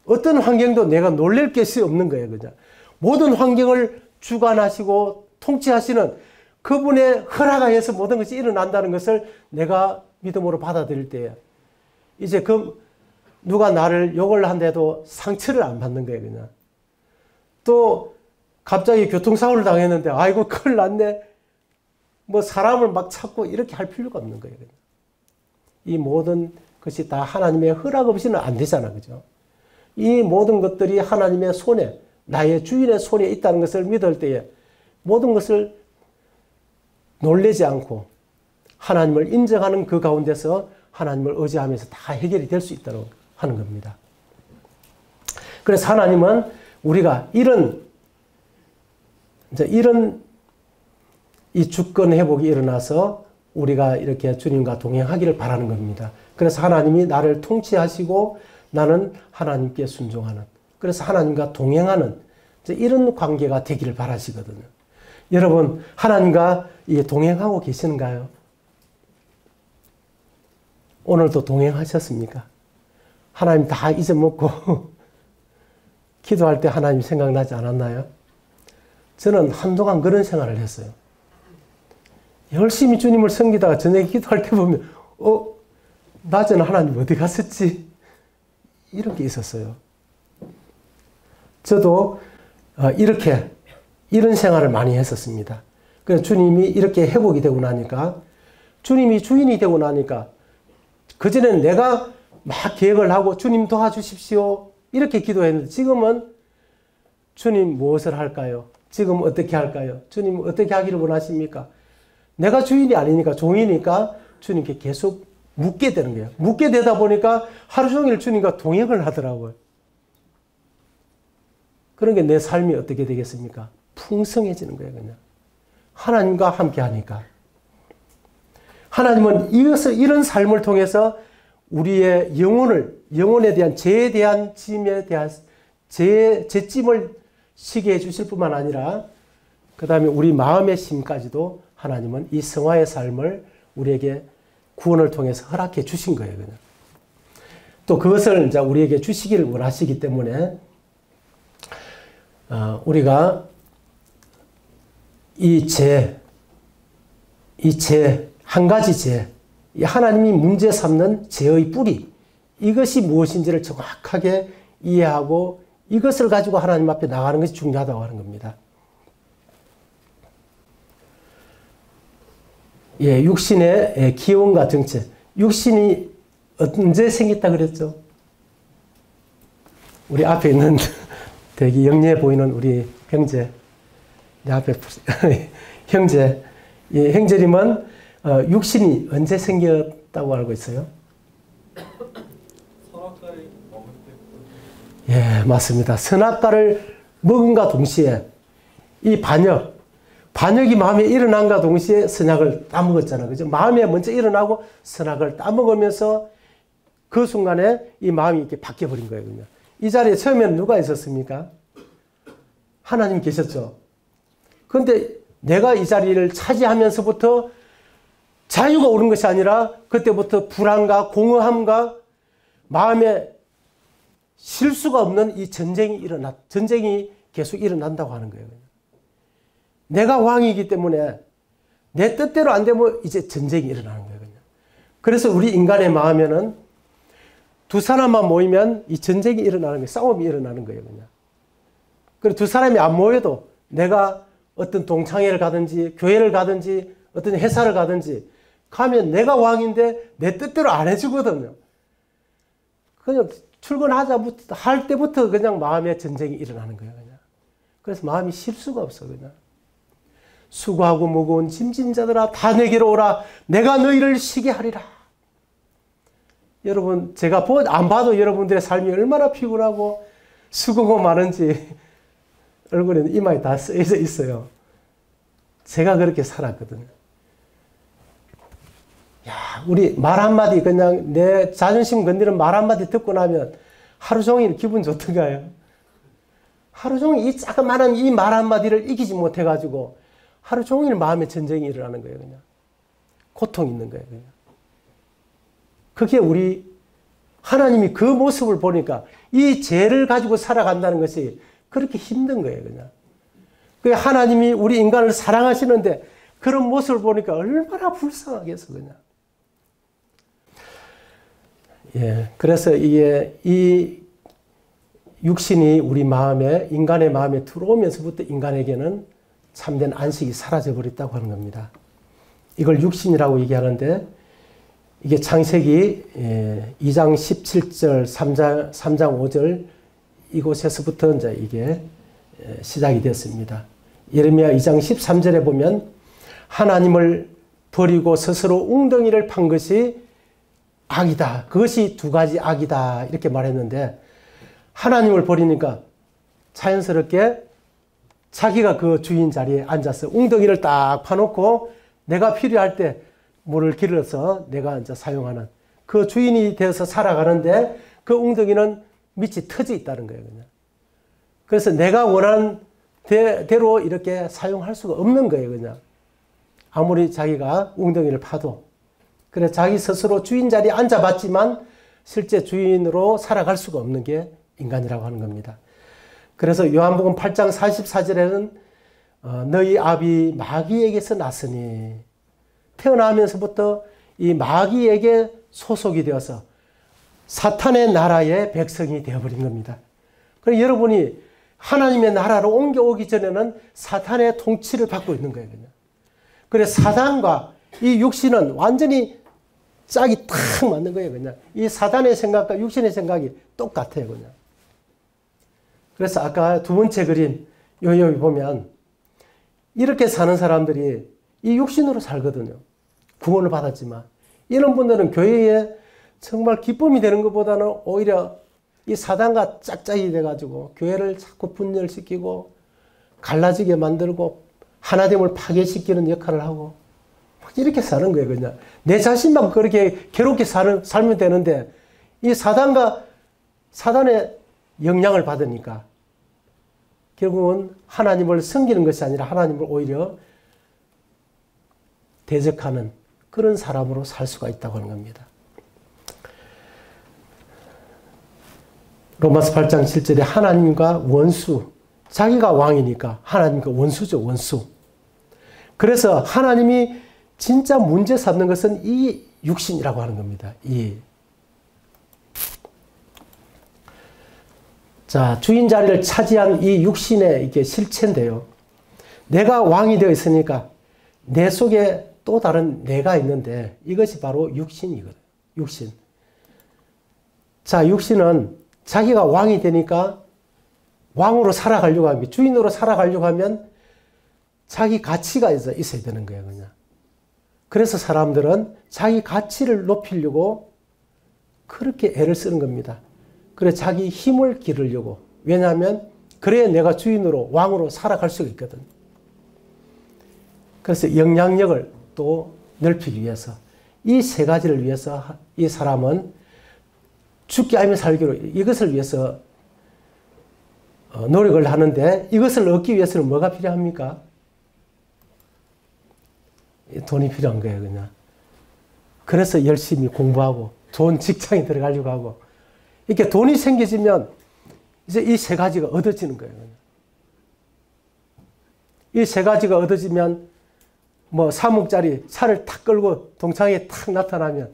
어떤 환경도 내가 놀랄 것이 없는 거예요. 그냥 모든 환경을 주관하시고 통치하시는 그분의 허락하에서 모든 것이 일어난다는 것을 내가 믿음으로 받아들일 때에 이제 누가 나를 욕을 한데도 상처를 안 받는 거예요. 그냥 또 갑자기 교통사고를 당했는데 아이고 큰일 났네. 뭐 사람을 막 찾고 이렇게 할 필요가 없는 거예요. 그냥. 이 모든 것이 다 하나님의 허락 없이는 안 되잖아. 그죠? 이 모든 것들이 하나님의 손에 나의 주인의 손에 있다는 것을 믿을 때에 모든 것을 놀라지 않고 하나님을 인정하는 그 가운데서 하나님을 의지하면서 다 해결이 될 수 있도록 하는 겁니다. 그래서 하나님은 우리가 이런 이 주권 회복이 일어나서 우리가 이렇게 주님과 동행하기를 바라는 겁니다. 그래서 하나님이 나를 통치하시고 나는 하나님께 순종하는, 그래서 하나님과 동행하는 이런 관계가 되기를 바라시거든요. 여러분, 하나님과 동행하고 계시는가요? 오늘도 동행하셨습니까? 하나님 다 잊어먹고 기도할 때 하나님 생각나지 않았나요? 저는 한동안 그런 생활을 했어요. 열심히 주님을 섬기다가 저녁에 기도할 때 보면 낮에는 하나님 어디 갔었지? 이런 게 있었어요. 저도 이런 생활을 많이 했었습니다. 그래서 주님이 이렇게 회복이 되고 나니까, 주님이 주인이 되고 나니까, 그전에는 내가 막 계획을 하고 주님 도와주십시오 이렇게 기도했는데 지금은 주님 무엇을 할까요? 지금 어떻게 할까요? 주님 어떻게 하기를 원하십니까? 내가 주인이 아니니까, 종이니까 주님께 계속 묻게 되는 거예요. 묻게 되다 보니까 하루 종일 주님과 동행을 하더라고요. 그런 게 내 삶이 어떻게 되겠습니까? 풍성해지는 거예요, 그냥. 하나님과 함께 하니까. 하나님은 이런 삶을 통해서 우리의 영혼에 대한 죄에 대한 짐에 대한 죄짐을 쉬게 해주실 뿐만 아니라 그 다음에 우리 마음의 심까지도 하나님은 이 성화의 삶을 우리에게 구원을 통해서 허락해 주신 거예요. 그냥. 또 그것을 이제 우리에게 주시기를 원하시기 때문에 우리가 이 한 가지 죄, 하나님이 문제 삼는 죄의 뿌리, 이것이 무엇인지를 정확하게 이해하고 이것을 가지고 하나님 앞에 나가는 것이 중요하다고 하는 겁니다. 육신의 기원과 정체. 육신이 언제 생겼다 그랬죠? 우리 앞에 있는 되게 영리해 보이는 우리 형제, 내 앞에 형제, 형제님은 육신이 언제 생겼다고 알고 있어요? 선악과를 먹을 때부터. 맞습니다. 선악과를 먹은과 동시에 이 반역이 마음에 일어난과 동시에 선악을 따먹었잖아요. 그죠? 마음에 먼저 일어나고 선악을 따먹으면서 그 순간에 이 마음이 이렇게 바뀌어버린 거예요. 그냥. 이 자리에 처음에는 누가 있었습니까? 하나님 계셨죠. 그런데 내가 이 자리를 차지하면서부터 자유가 오는 것이 아니라 그때부터 불안과 공허함과 마음에 쉴 수가 없는 이 전쟁이 계속 일어난다고 하는 거예요. 내가 왕이기 때문에 내 뜻대로 안 되면 이제 전쟁이 일어나는 거예요. 그래서 우리 인간의 마음에는 두 사람만 모이면 이 전쟁이 일어나는 거예요. 싸움이 일어나는 거예요. 그리고 두 사람이 안 모여도 내가 어떤 동창회를 가든지 교회를 가든지 어떤 회사를 가든지 가면 내가 왕인데 내 뜻대로 안 해주거든요. 그냥 출근하자부터 할 때부터 그냥 마음에 전쟁이 일어나는 거예요. 그냥. 그래서 마음이 쉴 수가 없어. 그냥. 수고하고 무거운 짐진 자들아 다 내게로 오라. 내가 너희를 쉬게 하리라. 여러분, 제가 안 봐도 여러분들의 삶이 얼마나 피곤하고 수고가 많은지 얼굴에 이마에 다 쓰여져 있어요. 제가 그렇게 살았거든요. 우리 말 한마디, 그냥 내 자존심 건드리는 말 한마디 듣고 나면 하루 종일 기분 좋던가요? 하루 종일 이 자그마한 이 말 한마디를 이기지 못해가지고 하루 종일 마음의 전쟁이 일어나는 거예요. 그냥. 고통 있는 거예요. 그냥. 그게 우리 하나님이 그 모습을 보니까 이 죄를 가지고 살아간다는 것이 그렇게 힘든 거예요, 그냥. 그 하나님이 우리 인간을 사랑하시는데 그런 모습을 보니까 얼마나 불쌍하겠어, 그냥. 예, 그래서 이게 이 육신이 우리 마음에, 인간의 마음에 들어오면서부터 인간에게는 참된 안식이 사라져 버렸다고 하는 겁니다. 이걸 육신이라고 얘기하는데 이게 창세기 2장 17절, 3장 5절 이곳에서부터 이제 이게 시작이 됐습니다. 예레미야 2장 13절에 보면 하나님을 버리고 스스로 웅덩이를 판 것이 악이다. 그것이 두 가지 악이다. 이렇게 말했는데 하나님을 버리니까 자연스럽게 자기가 그 주인 자리에 앉아서 웅덩이를 딱 파놓고 내가 필요할 때 물을 길어서 내가 이제 사용하는 그 주인이 되어서 살아가는데 그 웅덩이는 밑이 터져 있다는 거예요. 그냥. 그래서 내가 원하는 대로 이렇게 사용할 수가 없는 거예요. 그냥. 아무리 자기가 웅덩이를 파도. 그래서 자기 스스로 주인 자리에 앉아봤지만 실제 주인으로 살아갈 수가 없는 게 인간이라고 하는 겁니다. 그래서 요한복음 8장 44절에는 너희 아비 마귀에게서 났으니 태어나면서부터 이 마귀에게 소속이 되어서 사탄의 나라의 백성이 되어버린 겁니다. 그래서 여러분이 하나님의 나라로 옮겨오기 전에는 사탄의 통치를 받고 있는 거예요. 그냥. 그래서 사탄과 이 육신은 완전히 짝이 탁 맞는 거예요. 그냥. 이 사탄의 생각과 육신의 생각이 똑같아요. 그냥. 그래서 아까 두 번째 그림 여기 보면 이렇게 사는 사람들이 이 육신으로 살거든요. 구원을 받았지만 이런 분들은 교회에 정말 기쁨이 되는 것보다는 오히려 이 사단과 짝짝이 돼가지고 교회를 자꾸 분열시키고 갈라지게 만들고 하나됨을 파괴시키는 역할을 하고 막 이렇게 사는 거예요. 그냥 내 자신만 그렇게 괴롭게 살면 되는데 이 사단의 영향을 받으니까 결국은 하나님을 섬기는 것이 아니라 하나님을 오히려 대적하는 그런 사람으로 살 수가 있다고 하는 겁니다. 로마서 8장 7절에 하나님과 원수, 자기가 왕이니까 하나님과 원수죠, 원수. 그래서 하나님이 진짜 문제 삼는 것은 이 육신이라고 하는 겁니다. 자, 주인 자리를 차지한 이 육신의 이게 실체인데요. 내가 왕이 되어 있으니까 내 속에 또 다른 내가 있는데 이것이 바로 육신이거든요. 육신. 자, 육신은 자기가 왕이 되니까 왕으로 살아가려고 하면, 주인으로 살아가려고 하면 자기 가치가 있어야 되는 거예요, 그냥. 그래서 사람들은 자기 가치를 높이려고 그렇게 애를 쓰는 겁니다. 그래 자기 힘을 기르려고. 왜냐하면 그래야 내가 주인으로 왕으로 살아갈 수가 있거든. 그래서 영향력을 또 넓히기 위해서 이 세 가지를 위해서 이 사람은 죽기 아니면 살기로 이것을 위해서 노력을 하는데 이것을 얻기 위해서는 뭐가 필요합니까? 돈이 필요한 거예요, 그냥. 그래서 열심히 공부하고 좋은 직장에 들어가려고 하고 이렇게 돈이 생겨지면 이제 이 세 가지가 얻어지는 거예요. 이 세 가지가 얻어지면 뭐 3억짜리 차를 탁 끌고 동창회에 탁 나타나면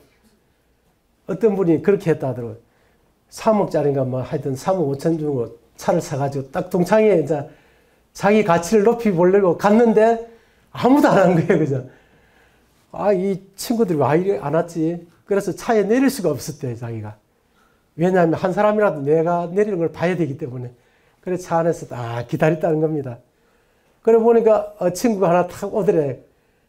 어떤 분이 그렇게 했다 하더라고요. 3억짜리인가 뭐 하여튼 3억 5천 주고 차를 사가지고 딱 동창회에 이제 자기 가치를 높이 보려고 갔는데 아무도 안 한 거예요. 그죠? 아, 이 친구들이 왜 이리 안 왔지? 그래서 차에 내릴 수가 없었대요, 자기가. 왜냐하면 한 사람이라도 내가 내리는 걸 봐야 되기 때문에. 그래서 차 안에서 딱 기다렸다는 겁니다. 그래 보니까 친구가 하나 탁 오더래.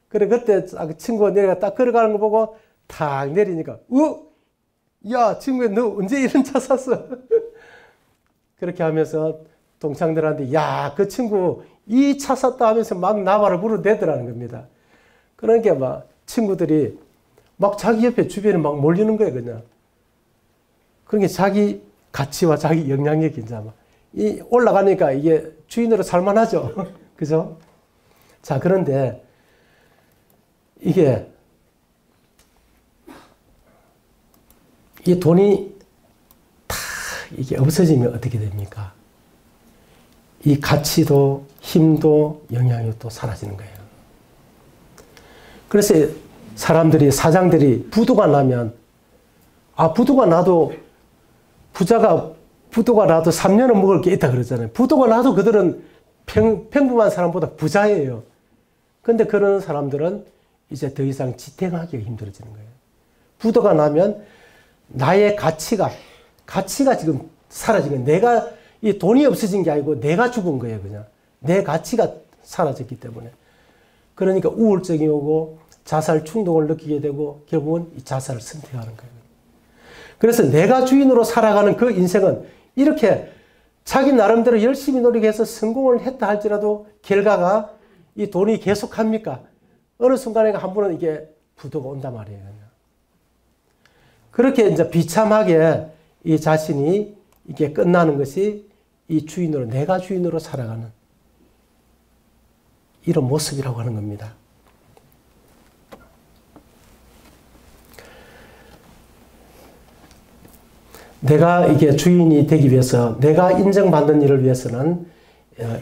그래 그때 친구가 내가 딱 걸어가는 거 보고 탁 내리니까 야 친구야 너 언제 이런 차 샀어? 그렇게 하면서 동창들한테 야 그 친구 이 차 샀다 하면서 막 나발을 불어대더라는 겁니다. 그러니까 막 친구들이 막 자기 옆에 주변에 막 몰리는 거예요, 그냥. 그러니까 자기 가치와 자기 영향력이 이제 막 올라가니까 이게 주인으로 살만하죠. 그죠? 자, 그런데 이게 이 돈이 이게 없어지면 어떻게 됩니까? 이 가치도 힘도 영향이 또 사라지는 거예요. 그래서 사람들이, 사장들이 부도가 나면, 부도가 나도, 부도가 나도 3년은 먹을 게 있다 그러잖아요. 부도가 나도 그들은 평범한 사람보다 부자예요. 근데 그런 사람들은 이제 더 이상 지탱하기가 힘들어지는 거예요. 부도가 나면 나의 가치가 지금 사라진 거예요. 내가, 이 돈이 없어진 게 아니고 내가 죽은 거예요, 그냥. 내 가치가 사라졌기 때문에. 그러니까 우울증이 오고 자살 충동을 느끼게 되고 결국은 이 자살을 선택하는 거예요. 그래서 내가 주인으로 살아가는 그 인생은 이렇게 자기 나름대로 열심히 노력해서 성공을 했다 할지라도 결과가 이 돈이 계속합니까? 어느 순간에 한 번은 이게 부도가 온단 말이에요. 그렇게 이제 비참하게 이 자신이 이게 끝나는 것이 이 주인으로, 내가 주인으로 살아가는 이런 모습이라고 하는 겁니다. 내가 이게 주인이 되기 위해서, 내가 인정받는 일을 위해서는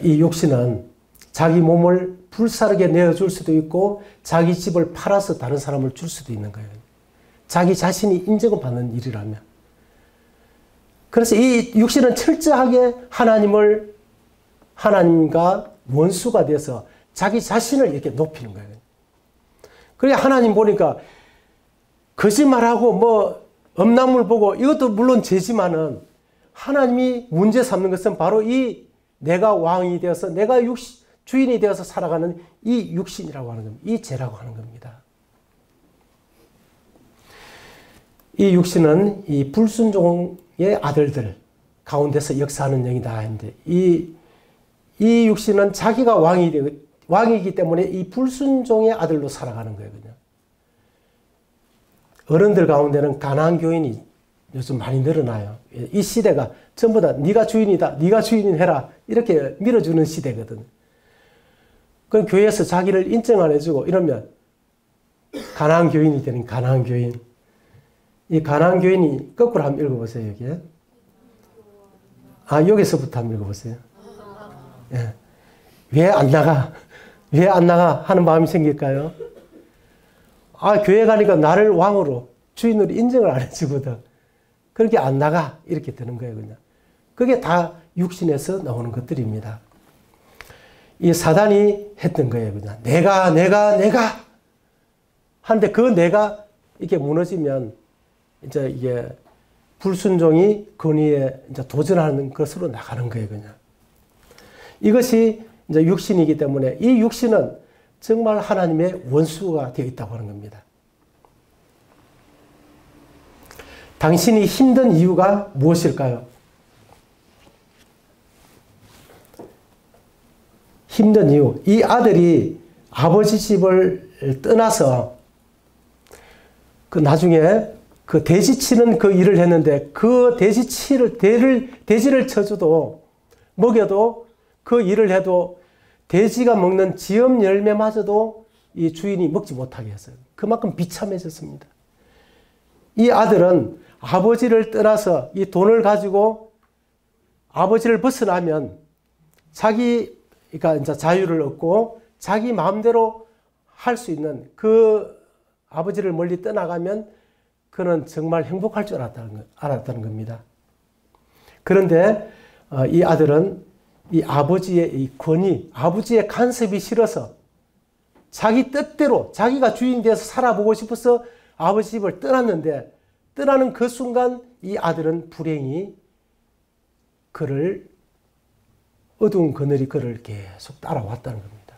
이 육신은 자기 몸을 불사르게 내어줄 수도 있고 자기 집을 팔아서 다른 사람을 줄 수도 있는 거예요. 자기 자신이 인정을 받는 일이라면. 그래서 이 육신은 철저하게 하나님과 원수가 돼서 자기 자신을 이렇게 높이는 거예요. 그래 하나님 보니까 거짓말하고 뭐 음란물 보고 이것도 물론 죄지만은 하나님이 문제 삼는 것은 바로 이 내가 왕이 되어서 내가 주인이 되어서 살아가는 이 육신이라고 하는 겁니다. 이 죄라고 하는 겁니다. 이 육신은 이 불순종의 아들들 가운데서 역사하는 영이다 했는데 이 육신은 자기가 왕이기 때문에 이 불순종의 아들로 살아가는 거예요. 그냥. 어른들 가운데는 가난한 교인이 요즘 많이 늘어나요. 이 시대가 전부 다 네가 주인이다, 네가 주인이 해라 이렇게 밀어주는 시대거든. 그럼 교회에서 자기를 인정 안 해주고 이러면 가난한 교인이 되는 가난한 교인. 이 가난한 교인이 거꾸로 한번 읽어보세요. 여기에. 여기서부터 한번 읽어보세요. 예. 왜 안 나가? 왜 안 나가? 하는 마음이 생길까요? 교회 가니까 나를 왕으로, 주인으로 인정을 안 해주거든. 그렇게 안 나가. 이렇게 되는 거예요, 그냥. 그게 다 육신에서 나오는 것들입니다. 이 사단이 했던 거예요, 그냥. 내가. 하는데 그 내가 이렇게 무너지면 이제 이게 불순종이 권위에 이제 도전하는 것으로 나가는 거예요, 그냥. 이것이 이제 육신이기 때문에 이 육신은 정말 하나님의 원수가 되어 있다고 하는 겁니다. 당신이 힘든 이유가 무엇일까요? 힘든 이유. 이 아들이 아버지 집을 떠나서 그 나중에 그 돼지 치는 그 일을 했는데 그 돼지를 쳐줘도 먹여도 그 일을 해도 돼지가 먹는 지엄 열매마저도 이 주인이 먹지 못하게 했어요. 그만큼 비참해졌습니다. 이 아들은 아버지를 떠나서 이 돈을 가지고 아버지를 벗어나면 자기가 이제 자유를 얻고 자기 마음대로 할 수 있는 그 아버지를 멀리 떠나가면 그는 정말 행복할 줄 알았다는 겁니다. 그런데 이 아들은 이 아버지의 이 권위, 아버지의 간섭이 싫어서 자기 뜻대로 자기가 주인 돼서 살아보고 싶어서 아버지 집을 떠났는데 떠나는 그 순간 이 아들은 불행히 그를 어두운 그늘이 그를 계속 따라왔다는 겁니다.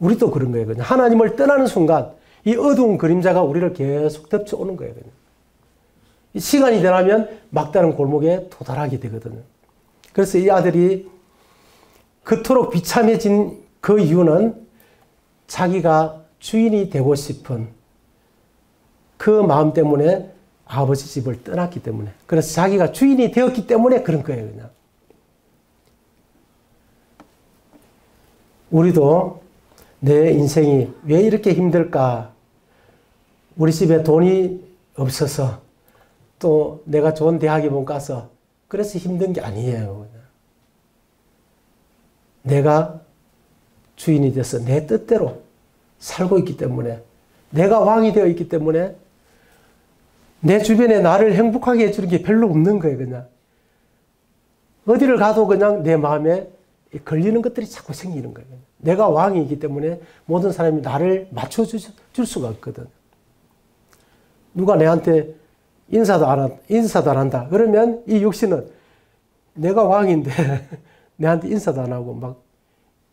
우리도 그런 거예요. 그냥 하나님을 떠나는 순간 이 어두운 그림자가 우리를 계속 덮쳐오는 거예요. 그냥. 이 시간이 지나면 막다른 골목에 도달하게 되거든요. 그래서 이 아들이 그토록 비참해진 그 이유는 자기가 주인이 되고 싶은 그 마음 때문에 아버지 집을 떠났기 때문에, 그래서 자기가 주인이 되었기 때문에 그런 거예요. 그냥. 우리도 내 인생이 왜 이렇게 힘들까? 우리 집에 돈이 없어서 또 내가 좋은 대학에 못 가서 그래서 힘든 게 아니에요. 내가 주인이 돼서 내 뜻대로 살고 있기 때문에, 내가 왕이 되어 있기 때문에 내 주변에 나를 행복하게 해주는 게 별로 없는 거예요. 그냥 어디를 가도 그냥 내 마음에 걸리는 것들이 자꾸 생기는 거예요. 내가 왕이기 때문에 모든 사람이 나를 맞춰줄 수가 없거든. 누가 내한테 인사도 안 한다. 그러면 이 육신은 내가 왕인데 내한테 인사도 안 하고 막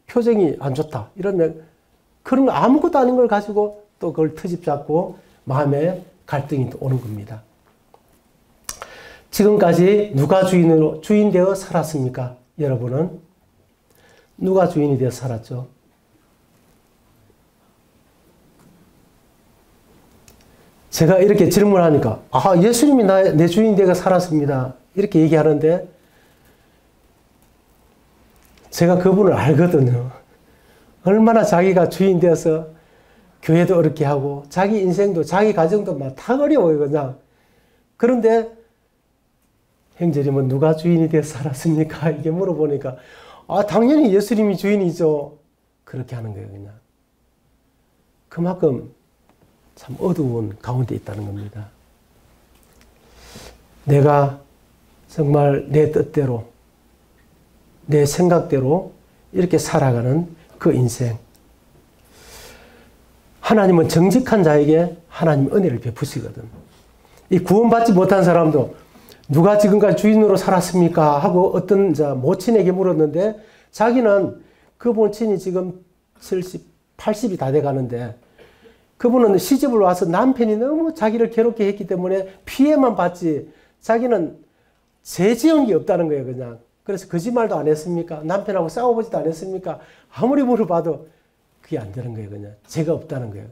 표정이 안 좋다. 이러면 그런 거 아무것도 아닌 걸 가지고 또 그걸 트집 잡고 마음에 갈등이 또 오는 겁니다. 지금까지 누가 주인 되어 살았습니까? 여러분은 누가 주인이 되어 살았죠? 제가 이렇게 질문하니까 예수님이 내 주인 되어 살았습니다. 이렇게 얘기하는데 제가 그분을 알거든요. 얼마나 자기가 주인 되어서 교회도 어렵게 하고 자기 인생도 자기 가정도 막 다 어려워요. 그냥. 그런데 형제님은 누가 주인이 되어 살았습니까? 이게 물어보니까 당연히 예수님이 주인이죠. 그렇게 하는 거예요. 그냥. 그만큼 참 어두운 가운데 있다는 겁니다. 내가 정말 내 뜻대로 내 생각대로 이렇게 살아가는 그 인생. 하나님은 정직한 자에게 하나님 은혜를 베푸시거든. 이 구원받지 못한 사람도 누가 지금까지 주인으로 살았습니까? 하고 어떤 모친에게 물었는데 자기는 그 모친이 지금 70, 80이 다 돼 가는데 그분은 시집을 와서 남편이 너무 자기를 괴롭게 했기 때문에 피해만 받지 자기는 죄 지은 게 없다는 거예요. 그냥. 그래서 거짓말도 안 했습니까? 남편하고 싸워보지도 안 했습니까? 아무리 물어봐도 그게 안 되는 거예요. 그냥 죄가 없다는 거예요.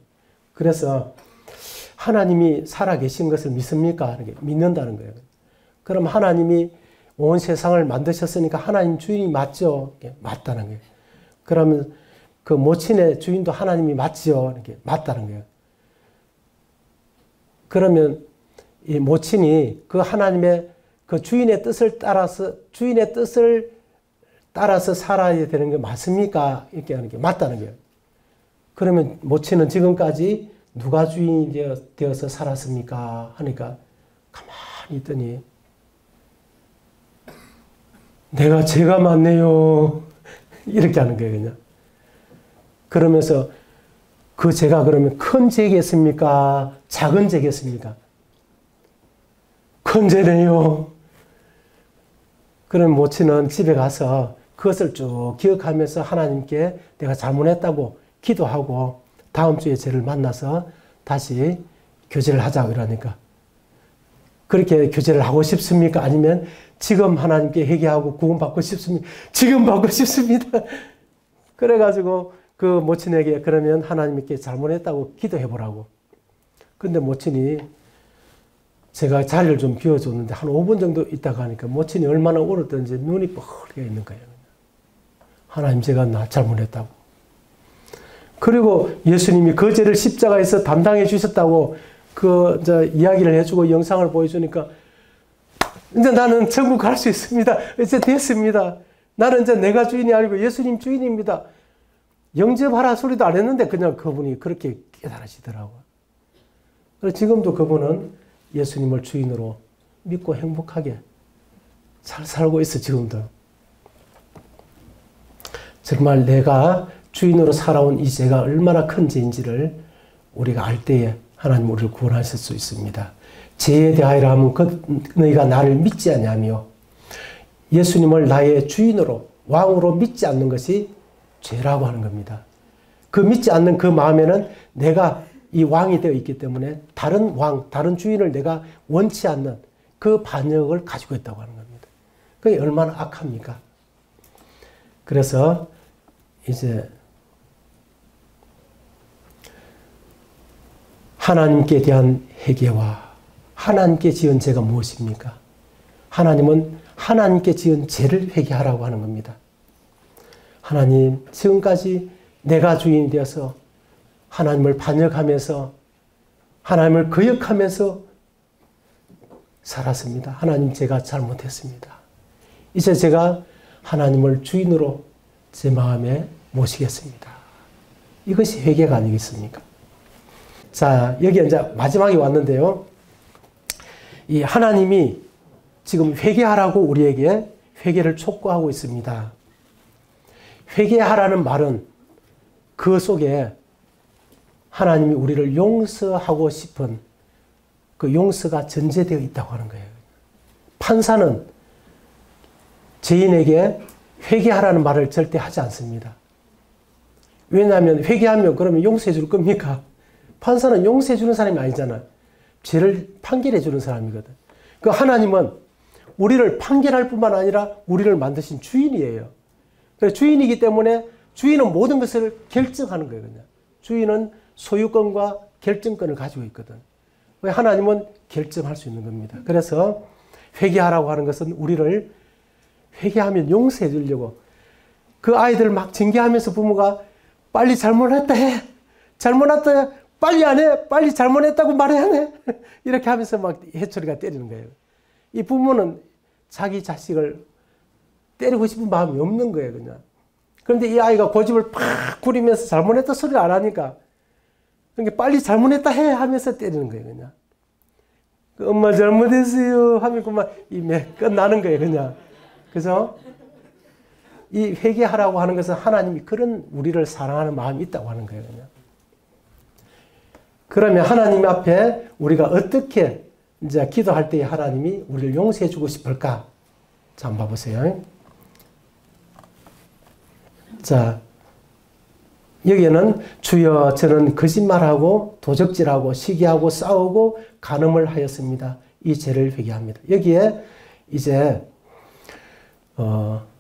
그래서 하나님이 살아계신 것을 믿습니까? 믿는다는 거예요. 그럼 하나님이 온 세상을 만드셨으니까 하나님 주인이 맞죠? 맞다는 거예요. 그러면 그 모친의 주인도 하나님이 맞죠? 이렇게 맞다는 거예요. 그러면 이 모친이 그 하나님의 그 주인의 뜻을 따라서 살아야 되는 게 맞습니까? 이렇게 하는 게 맞다는 거예요. 그러면 모친은 지금까지 누가 주인이 되어서 살았습니까? 하니까 가만히 있더니 내가 죄가 많네요. 이렇게 하는 거예요. 그냥. 그러면서 그 죄가 그러면 큰 죄겠습니까? 작은 죄겠습니까? 큰 죄네요. 그럼 모친은 집에 가서 그것을 쭉 기억하면서 하나님께 내가 잘못했다고 기도하고 다음 주에 쟤를 만나서 다시 교제를 하자고 이러니까 그렇게 교제를 하고 싶습니까? 아니면 지금 하나님께 회개하고 구원받고 싶습니까? 지금 받고 싶습니다. 그래가지고 그 모친에게 그러면 하나님께 잘못했다고 기도해보라고. 근데 모친이 제가 자리를 좀 비워줬는데 한 5분 정도 있다가 하니까 모친이 얼마나 울었던지 눈이 뻘게 있는 거예요. 하나님 제가 잘못했다고. 그리고 예수님이 그 죄를 십자가에서 담당해 주셨다고 이야기를 해주고 영상을 보여주니까 이제 나는 천국 갈 수 있습니다. 이제 됐습니다. 나는 이제 내가 주인이 아니고 예수님 주인입니다. 영접하라 소리도 안 했는데 그냥 그분이 그렇게 깨달으시더라고요. 그래서 지금도 그분은 예수님을 주인으로 믿고 행복하게 잘 살고 있어, 지금도. 정말 내가 주인으로 살아온 이 죄가 얼마나 큰 죄인지를 우리가 알 때에 하나님 우리를 구원하실 수 있습니다. 죄에 대하여라 하면 너희가 나를 믿지 않냐며 예수님을 나의 주인으로 왕으로 믿지 않는 것이 죄라고 하는 겁니다. 그 믿지 않는 그 마음에는 내가 이 왕이 되어 있기 때문에 다른 왕, 다른 주인을 내가 원치 않는 그 반역을 가지고 있다고 하는 겁니다. 그게 얼마나 악합니까? 그래서 이제 하나님께 대한 회개와 하나님께 지은 죄가 무엇입니까? 하나님은 하나님께 지은 죄를 회개하라고 하는 겁니다. 하나님, 지금까지 내가 주인이 되어서 하나님을 반역하면서 하나님을 거역하면서 살았습니다. 하나님, 제가 잘못했습니다. 이제 제가 하나님을 주인으로 제 마음에 모시겠습니다. 이것이 회개가 아니겠습니까? 자, 여기 이제 마지막에 왔는데요. 이 하나님이 지금 회개하라고 우리에게 회개를 촉구하고 있습니다. 회개하라는 말은 그 속에 하나님이 우리를 용서하고 싶은 그 용서가 전제되어 있다고 하는 거예요. 판사는 죄인에게 회개하라는 말을 절대 하지 않습니다. 왜냐하면 회개하면 그러면 용서해 줄 겁니까? 판사는 용서해 주는 사람이 아니잖아요. 죄를 판결해 주는 사람이거든. 그 하나님은 우리를 판결할 뿐만 아니라 우리를 만드신 주인이에요. 그래서 주인이기 때문에 주인은 모든 것을 결정하는 거예요. 그냥. 주인은 소유권과 결정권을 가지고 있거든. 왜 하나님은 결정할 수 있는 겁니다. 그래서 회개하라고 하는 것은 우리를 회개하면 용서해 주려고 그 아이들을 막 징계하면서 부모가 빨리 잘못했다 해. 잘못했다 해. 빨리 안 해. 빨리 잘못했다고 말해야 해. 이렇게 하면서 막 해초리가 때리는 거예요. 이 부모는 자기 자식을 때리고 싶은 마음이 없는 거예요. 그냥. 그런데 이 아이가 고집을 팍 부리면서 잘못했다 소리를 안 하니까 그러니까 빨리 잘못했다 해 하면서 때리는 거예요. 그냥. 그 엄마 잘못했어요 하면 그만 끝나는 거예요. 그냥. 그래서 이 회개하라고 하는 것은 하나님이 그런 우리를 사랑하는 마음이 있다고 하는 거예요. 그냥. 그러면 하나님 앞에 우리가 어떻게 이제 기도할 때에 하나님이 우리를 용서해 주고 싶을까? 자, 한번 봐보세요. 자, 여기에는 주여 저는 거짓말하고 도적질하고 시기하고 싸우고 간음을 하였습니다. 이 죄를 회개합니다. 여기에 이제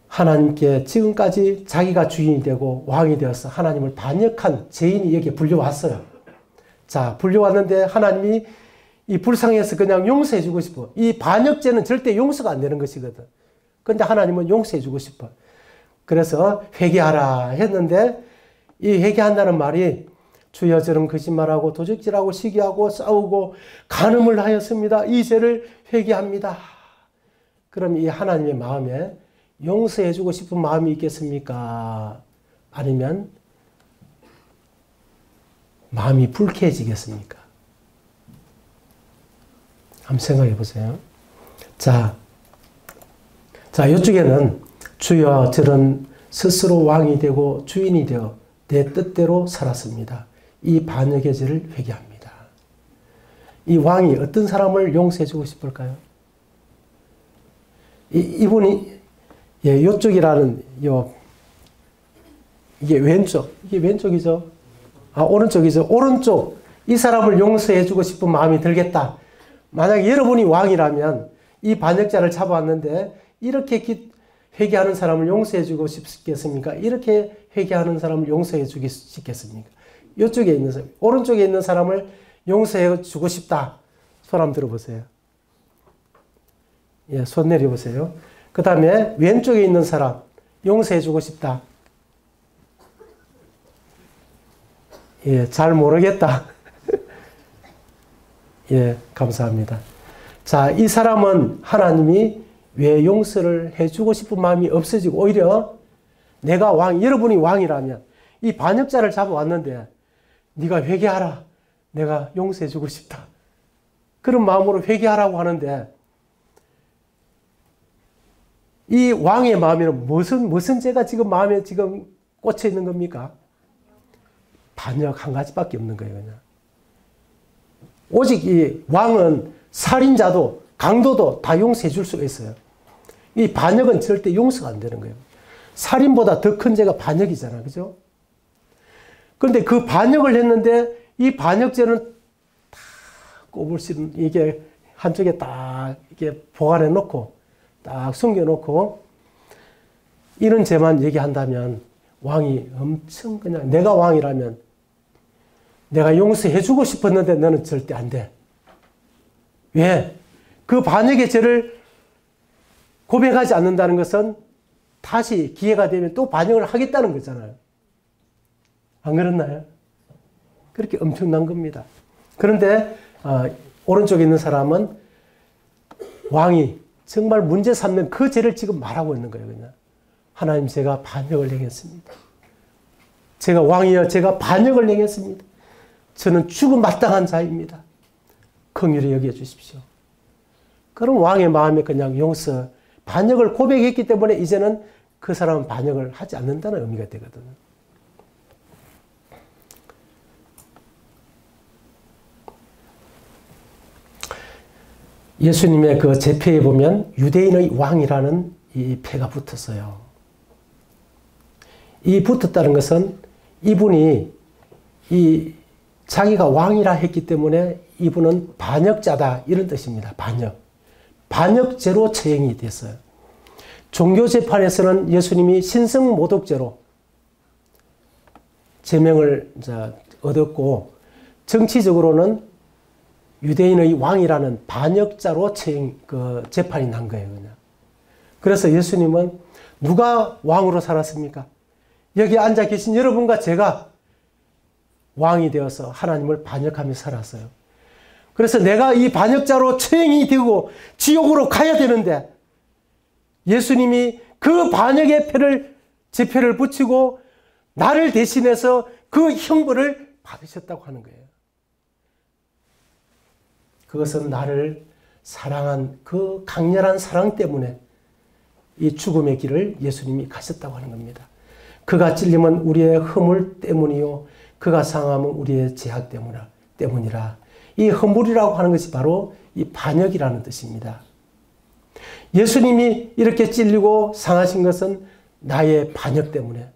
하나님께 지금까지 자기가 주인이 되고 왕이 되어서 하나님을 반역한 죄인이 여기에 불려왔어요. 자, 불려왔는데 하나님이 이 불쌍해서 그냥 용서해 주고 싶어. 이 반역죄는 절대 용서가 안 되는 것이거든. 그런데 하나님은 용서해 주고 싶어. 그래서 회개하라 했는데 이 회개한다는 말이 주여 저는 거짓말하고 도적질하고 시기하고 싸우고 간음을 하였습니다. 이 죄를 회개합니다. 그럼 이 하나님의 마음에 용서해 주고 싶은 마음이 있겠습니까? 아니면 마음이 불쾌해지겠습니까? 한번 생각해 보세요. 자, 이쪽에는 주여 저는 스스로 왕이 되고 주인이 되어 내 뜻대로 살았습니다. 이 반역의 죄를 회개합니다. 이 왕이 어떤 사람을 용서해 주고 싶을까요? 이분이 이쪽이라는 이게 왼쪽, 이게 왼쪽이죠. 아, 오른쪽이죠. 오른쪽 이 사람을 용서해 주고 싶은 마음이 들겠다. 만약에 여러분이 왕이라면 이 반역자를 잡아왔는데 이렇게 회개하는 사람을 용서해 주고 싶겠습니까? 이렇게 회개하는 사람을 용서해 주기 싶겠습니까? 이쪽에 있는 사람, 오른쪽에 있는 사람을 용서해 주고 싶다. 손 한번 들어보세요. 예, 손 내려보세요. 그 다음에 왼쪽에 있는 사람 용서해 주고 싶다. 예, 잘 모르겠다. 예, 감사합니다. 자, 이 사람은 하나님이 왜 용서를 해주고 싶은 마음이 없어지고 오히려 내가 여러분이 왕이라면 이 반역자를 잡아왔는데 네가 회개하라. 내가 용서해주고 싶다. 그런 마음으로 회개하라고 하는데 이 왕의 마음에는 무슨 죄가 지금 마음에 지금 꽂혀 있는 겁니까? 반역 한 가지밖에 없는 거예요, 그냥. 오직 이 왕은 살인자도 강도도 다 용서해 줄 수가 있어요. 이 반역은 절대 용서가 안 되는 거예요. 살인보다 더 큰 죄가 반역이잖아, 그죠? 그런데 그 반역을 했는데 이 반역죄는 다 꼬불씨는 이게 한쪽에 딱 이렇게 보관해 놓고 딱 숨겨 놓고 이런 죄만 얘기한다면 왕이 엄청 그냥 내가 왕이라면 내가 용서해 주고 싶었는데 너는 절대 안 돼. 왜? 그 반역의 죄를 고백하지 않는다는 것은 다시 기회가 되면 또 반역을 하겠다는 거잖아요. 안 그렇나요? 그렇게 엄청난 겁니다. 그런데 오른쪽에 있는 사람은 왕이 정말 문제 삼는 그 죄를 지금 말하고 있는 거예요. 그냥 하나님, 제가 반역을 행했습니다. 제가 왕이여, 제가 반역을 행했습니다. 저는 죽음 마땅한 자입니다. 긍휼히 여겨 주십시오. 그럼 왕의 마음에 그냥 용서, 반역을 고백했기 때문에 이제는 그 사람은 반역을 하지 않는다는 의미가 되거든요. 예수님의 그 제표에 보면 유대인의 왕이라는 이 패가 붙었어요. 이 붙었다는 것은 이분이 자기가 왕이라 했기 때문에 이분은 반역자다, 이런 뜻입니다. 반역죄로 처형이 됐어요. 종교재판에서는 예수님이 신성모독죄로 제명을 얻었고, 정치적으로는 유대인의 왕이라는 반역자로 재판이 난 거예요. 그냥. 그래서 예수님은 누가 왕으로 살았습니까? 여기 앉아 계신 여러분과 제가 왕이 되어서 하나님을 반역하며 살았어요. 그래서 내가 이 반역자로 처형이 되고 지옥으로 가야 되는데, 예수님이 그 반역의 제표를 붙이고 나를 대신해서 그 형벌을 받으셨다고 하는 거예요. 그것은 나를 사랑한 그 강렬한 사랑 때문에 이 죽음의 길을 예수님이 가셨다고 하는 겁니다. 그가 찔림은 우리의 허물 때문이요, 그가 상함은 우리의 죄악 때문이라. 이 허물이라고 하는 것이 바로 이 반역이라는 뜻입니다. 예수님이 이렇게 찔리고 상하신 것은 나의 반역 때문에.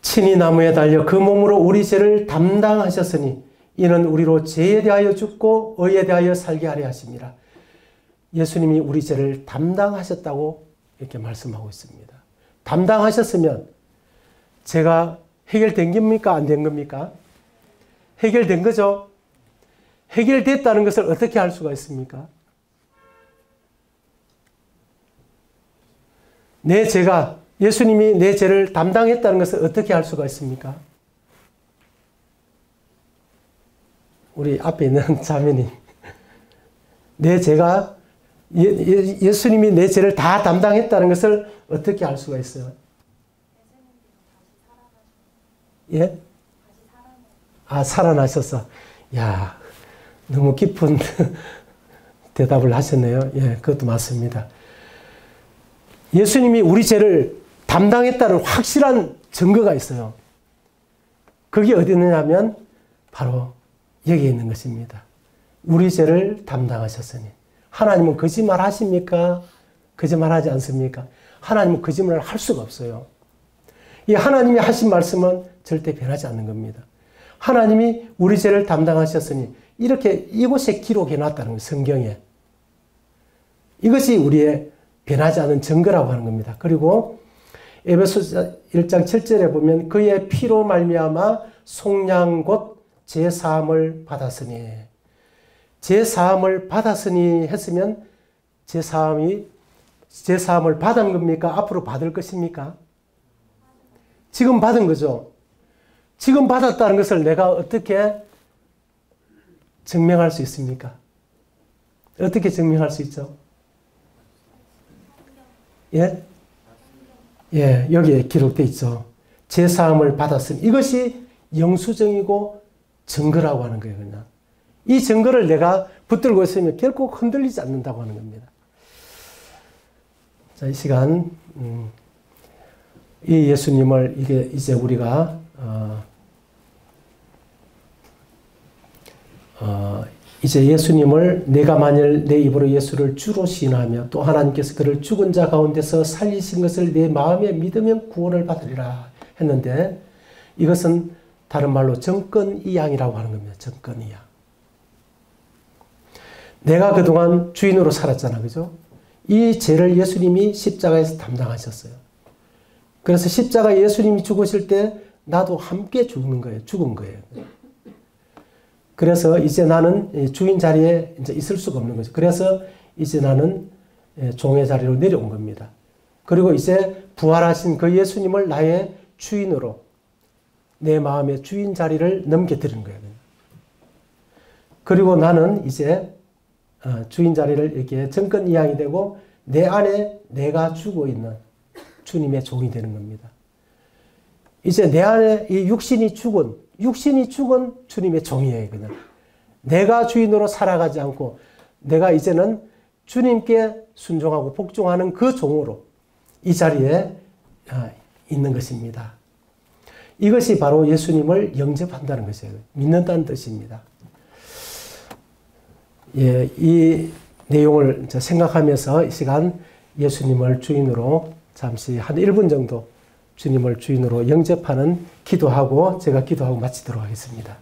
친히 나무에 달려 그 몸으로 우리 죄를 담당하셨으니 이는 우리로 죄에 대하여 죽고 의에 대하여 살게 하려 하심이라. 예수님이 우리 죄를 담당하셨다고 이렇게 말씀하고 있습니다. 담당하셨으면 죄가 해결된 겁니까? 안 된 겁니까? 해결된 거죠. 해결됐다는 것을 어떻게 알 수가 있습니까? 내 죄가, 예수님이 내 죄를 담당했다는 것을 어떻게 알 수가 있습니까? 우리 앞에 있는 자매님, 내 죄가, 예수님이 내 죄를 다 담당했다는 것을 어떻게 알 수가 있어요? 예? 살아나셨어. 야, 너무 깊은 대답을 하셨네요. 예, 그것도 맞습니다. 예수님이 우리 죄를 담당했다는 확실한 증거가 있어요. 그게 어디 있느냐면 바로 여기에 있는 것입니다. 우리 죄를 담당하셨으니. 하나님은 거짓말 하십니까? 거짓말하지 않습니까? 하나님은 거짓말을 할 수가 없어요. 이 하나님이 하신 말씀은 절대 변하지 않는 겁니다. 하나님이 우리 죄를 담당하셨으니 이렇게 이곳에 기록해 놨다는 거예요. 성경에. 이것이 우리의 변하지 않은 증거라고 하는 겁니다. 그리고 에베소서 1장 7절에 보면 그의 피로 말미암아 속량 곧 제사함을 받았으니. 제사함을 받았으니 했으면 제사함을 받은 겁니까? 앞으로 받을 것입니까? 지금 받은 거죠. 지금 받았다는 것을 내가 어떻게 증명할 수 있습니까? 어떻게 증명할 수 있죠? 예? 예, 여기에 기록되어 있죠. 제사함을 받았으니 이것이 영수증이고 증거라고 하는 거예요. 그냥. 이 증거를 내가 붙들고 있으면 결코 흔들리지 않는다고 하는 겁니다. 자, 이 시간 이 예수님을 이제 우리가 이제 예수님을 내가 만일 내 입으로 예수를 주로 시인하며 또 하나님께서 그를 죽은 자 가운데서 살리신 것을 내 마음에 믿으면 구원을 받으리라 했는데 이것은 다른 말로 정권이양이라고 하는 겁니다. 정권이양. 내가 그동안 주인으로 살았잖아. 그죠? 이 죄를 예수님이 십자가에서 담당하셨어요. 그래서 십자가 예수님이 죽으실 때 나도 함께 죽은 거예요. 그래서 이제 나는 주인 자리에 이제 있을 수가 없는 거죠. 그래서 이제 나는 종의 자리로 내려온 겁니다. 그리고 이제 부활하신 그 예수님을 나의 주인으로 내 마음의 주인 자리를 넘겨드린 거예요. 그리고 나는 이제 주인 자리를 이렇게 정권 이양이 되고 내 안에 내가 주고 있는 주님의 종이 되는 겁니다. 이제 내 안에 이 육신이 죽은 주님의 종이에요. 그냥 내가 주인으로 살아가지 않고 내가 이제는 주님께 순종하고 복종하는 그 종으로 이 자리에 있는 것입니다. 이것이 바로 예수님을 영접한다는 것이에요. 믿는다는 뜻입니다. 예, 이 내용을 생각하면서 이 시간 예수님을 주인으로 잠시 한 1분 정도 주님을 주인으로 영접하는 기도하고 제가 기도하고 마치도록 하겠습니다.